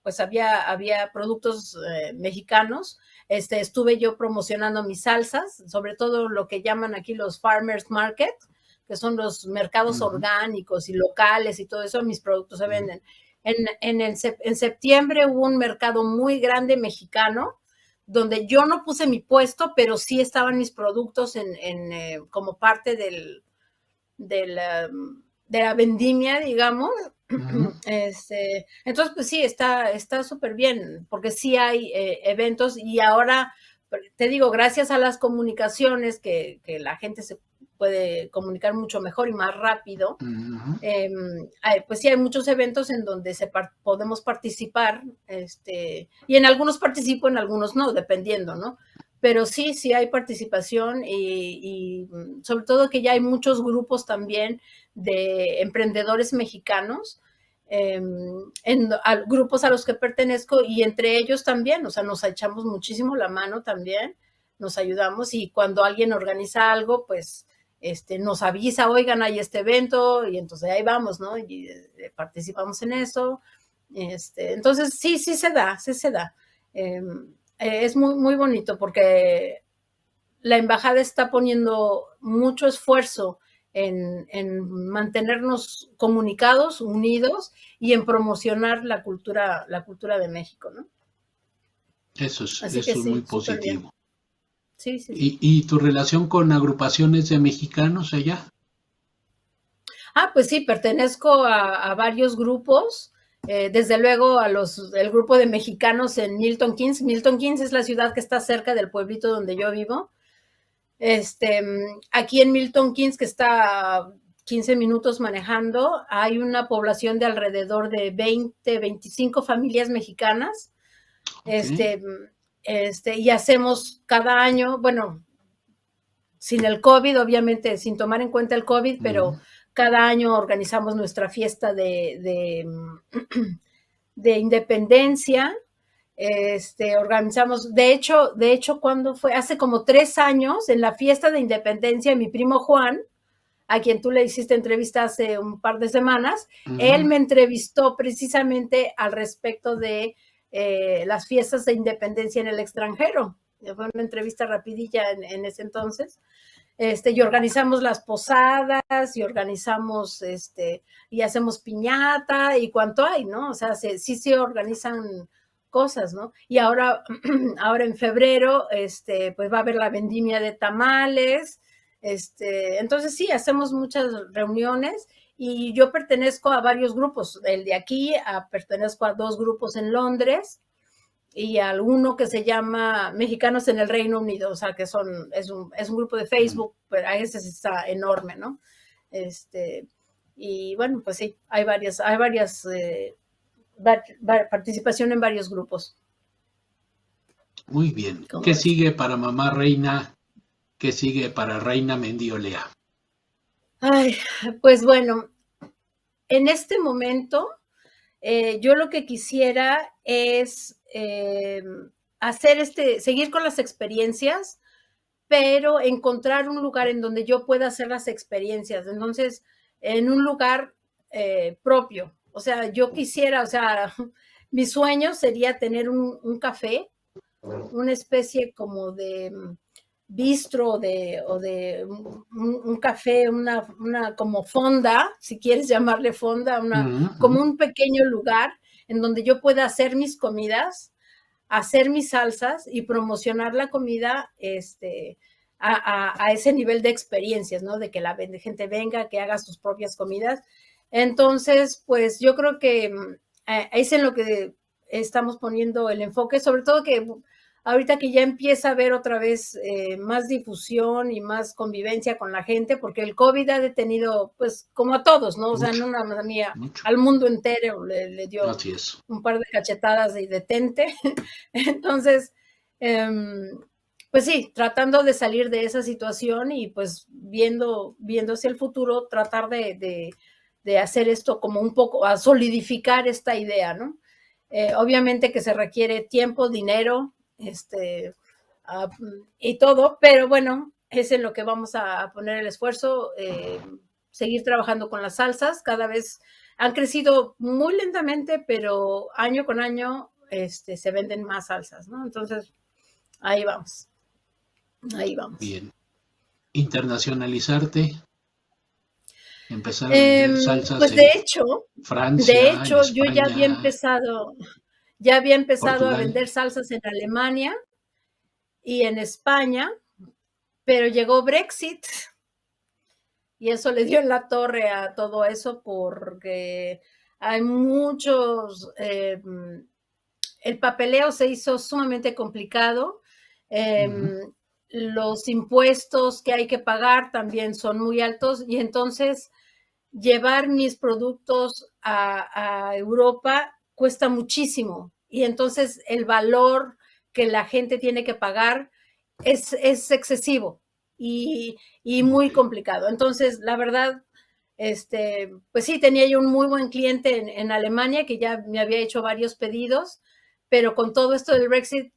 Speaker 3: pues había productos mexicanos. Estuve yo promocionando mis salsas, sobre todo lo que llaman aquí los farmers market, que son los mercados orgánicos y locales y todo eso. Mis productos se venden. En septiembre hubo un mercado muy grande mexicano donde yo no puse mi puesto, pero sí estaban mis productos como parte de la vendimia, digamos. Entonces, pues sí, está súper bien, porque sí hay eventos, y ahora, te digo, gracias a las comunicaciones, que la gente se puede comunicar mucho mejor y más rápido, pues sí hay muchos eventos en donde podemos participar, y en algunos participo, en algunos no, dependiendo, ¿no? Pero sí hay participación, y sobre todo que ya hay muchos grupos también de emprendedores mexicanos, grupos a los que pertenezco, y entre ellos también, o sea, nos echamos muchísimo la mano también, nos ayudamos, y cuando alguien organiza algo, pues nos avisa, oigan, hay este evento, y entonces ahí vamos, ¿no? Y participamos en eso. Entonces sí se da. Es muy, muy bonito, porque la embajada está poniendo mucho esfuerzo en mantenernos comunicados, unidos, y en promocionar la cultura de México, ¿no?
Speaker 1: Eso
Speaker 3: Así que
Speaker 1: es
Speaker 3: sí,
Speaker 1: muy
Speaker 3: súper bien.
Speaker 1: positivo.
Speaker 3: Sí.
Speaker 1: ¿Y tu relación con agrupaciones de mexicanos allá?
Speaker 3: Pues sí, pertenezco a varios grupos, desde luego el grupo de mexicanos en Milton Keynes. Milton Keynes es la ciudad que está cerca del pueblito donde yo vivo. Aquí en Milton Keynes, que está a 15 minutos manejando, hay una población de alrededor de 25 familias mexicanas.
Speaker 1: Okay.
Speaker 3: Y hacemos cada año, bueno, sin el COVID, obviamente, sin tomar en cuenta el COVID, pero cada año organizamos nuestra fiesta de independencia. Organizamos, de hecho, ¿cuándo fue? Hace como 3 años, en la fiesta de independencia, mi primo Juan, a quien tú le hiciste entrevista hace un par de semanas, él me entrevistó precisamente al respecto de las fiestas de independencia en el extranjero. Fue una entrevista rapidilla en ese entonces. Y organizamos las posadas, y organizamos, y hacemos piñata, y cuánto hay, ¿no? O sea, sí se organizan cosas, ¿no? Y ahora en febrero, pues va a haber la vendimia de tamales. Entonces sí, hacemos muchas reuniones, y yo pertenezco a varios grupos. El de aquí, pertenezco a 2 grupos en Londres, y a uno que se llama Mexicanos en el Reino Unido, o sea, que es un grupo de Facebook, pero a ese está enorme, ¿no? Y bueno, pues sí, hay varias participación en varios grupos.
Speaker 1: Muy bien.
Speaker 3: ¿Cómo
Speaker 1: ¿Qué
Speaker 3: ves?
Speaker 1: sigue para mamá Reina? ¿Qué sigue para Reina Mendiolea?
Speaker 3: Ay, pues bueno, en este momento yo lo que quisiera es seguir con las experiencias, pero encontrar un lugar en donde yo pueda hacer las experiencias. Entonces, en un lugar propio. O sea, yo quisiera, o sea, mi sueño sería tener un café, una especie como de bistro o de un café, una como fonda, si quieres llamarle fonda, como un pequeño lugar en donde yo pueda hacer mis comidas, hacer mis salsas y promocionar la comida a ese nivel de experiencias, ¿no? De que la gente venga, que haga sus propias comidas. Entonces, pues yo creo que es en lo que estamos poniendo el enfoque, sobre todo que ahorita que ya empieza a haber otra vez más difusión y más convivencia con la gente, porque el COVID ha detenido, pues, como a todos, ¿no? O sea, no nada más a mí, al mundo entero le dio un par de cachetadas de detente. Entonces, pues sí, tratando de salir de esa situación y pues viendo hacia el futuro, tratar de hacer esto como un poco, a solidificar esta idea, ¿no? Obviamente que se requiere tiempo, dinero, y todo, pero bueno, es en lo que vamos a poner el esfuerzo, seguir trabajando con las salsas. Cada vez han crecido muy lentamente, pero año con año se venden más salsas, ¿no? Entonces, ahí vamos.
Speaker 1: Bien. Internacionalizarte, empezar a vender salsas
Speaker 3: pues
Speaker 1: en Francia, en España,
Speaker 3: yo ya había empezado
Speaker 1: Portugal.
Speaker 3: A vender salsas en Alemania y en España, pero llegó Brexit y eso le dio en la torre a todo eso porque hay muchos, el papeleo se hizo sumamente complicado, los impuestos que hay que pagar también son muy altos y entonces llevar mis productos a Europa cuesta muchísimo y entonces el valor que la gente tiene que pagar es excesivo y muy complicado. Entonces, la verdad, pues sí, tenía yo un muy buen cliente en Alemania que ya me había hecho varios pedidos, pero con todo esto del Brexit,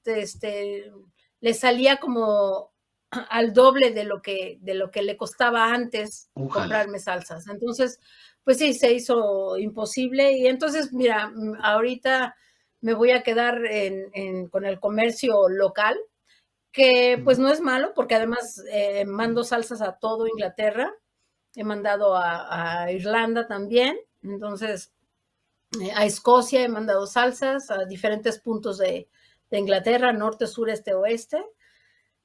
Speaker 3: le salía como al doble de lo que le costaba antes comprarme salsas. Entonces, pues sí, se hizo imposible. Y entonces, mira, ahorita me voy a quedar con el comercio local, que pues no es malo, porque además mando salsas a todo Inglaterra. He mandado a Irlanda también. Entonces, a Escocia he mandado salsas a diferentes puntos de Inglaterra, norte, sur, este, oeste.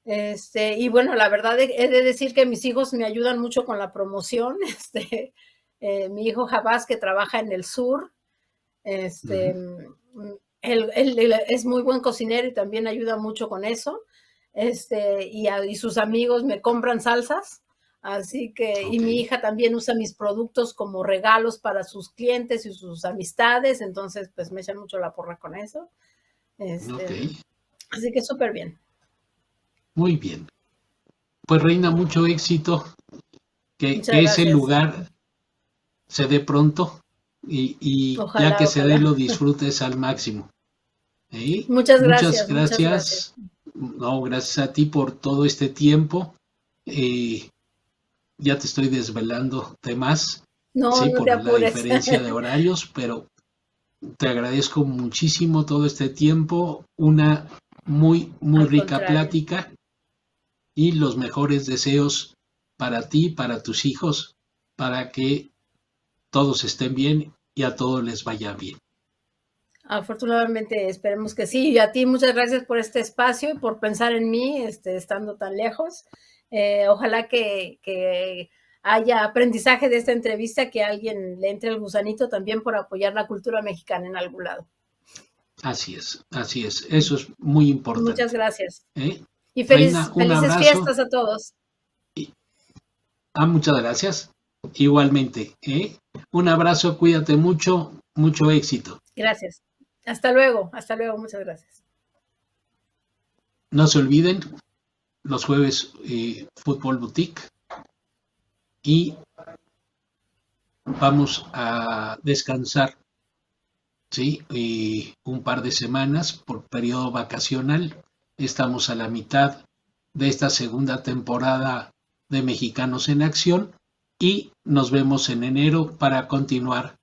Speaker 3: Y bueno, la verdad he de decir que mis hijos me ayudan mucho con la promoción. Mi hijo Jabás, que trabaja en el sur, él es muy buen cocinero y también ayuda mucho con eso. Y sus amigos me compran salsas. Así que, y mi hija también usa mis productos como regalos para sus clientes y sus amistades. Entonces, pues me echan mucho la porra con eso. Así que súper bien.
Speaker 1: Muy bien. Pues Reina, mucho éxito. Que ese lugar se dé pronto y ojalá, ya que se dé lo disfrutes al máximo.
Speaker 3: Muchas gracias.
Speaker 1: No, gracias a ti por todo este tiempo. Ya te estoy desvelando temas.
Speaker 3: No,
Speaker 1: sí,
Speaker 3: no
Speaker 1: por
Speaker 3: te apures.
Speaker 1: la diferencia de horarios, pero te agradezco muchísimo todo este tiempo. Una muy rica plática y los mejores deseos para ti, para tus hijos, para que todos estén bien y a todos les vaya bien.
Speaker 3: Afortunadamente esperemos que sí. Y a ti muchas gracias por este espacio y por pensar en mí estando tan lejos. Ojalá que haya aprendizaje de esta entrevista, que a alguien le entre el gusanito también por apoyar la cultura mexicana en algún lado.
Speaker 1: Así es. Eso es muy importante.
Speaker 3: Muchas gracias. Y
Speaker 1: Reina,
Speaker 3: felices fiestas a todos.
Speaker 1: Muchas gracias. Igualmente. Un abrazo, cuídate mucho, mucho éxito.
Speaker 3: Gracias. Hasta luego, muchas gracias.
Speaker 1: No se olviden, los jueves Fútbol Boutique, y vamos a descansar, ¿sí? Un par de semanas por periodo vacacional. Estamos a la mitad de esta segunda temporada de Mexicanos en Acción y nos vemos en enero para continuar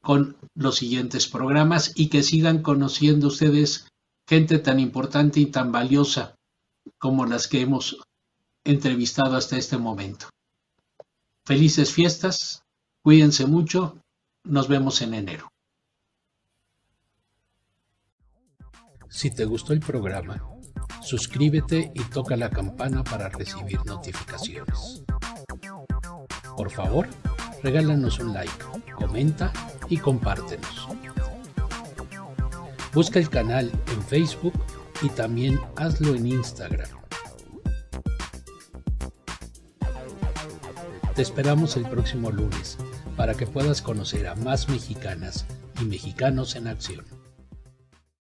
Speaker 1: con los siguientes programas y que sigan conociendo ustedes gente tan importante y tan valiosa como las que hemos entrevistado hasta este momento. Felices fiestas, cuídense mucho, nos vemos en enero. Si te gustó el programa, suscríbete y toca la campana para recibir notificaciones. Por favor, regálanos un like, comenta y compártenos. Busca el canal en Facebook y también hazlo en Instagram. Te esperamos el próximo lunes para que puedas conocer a más mexicanas y mexicanos en acción.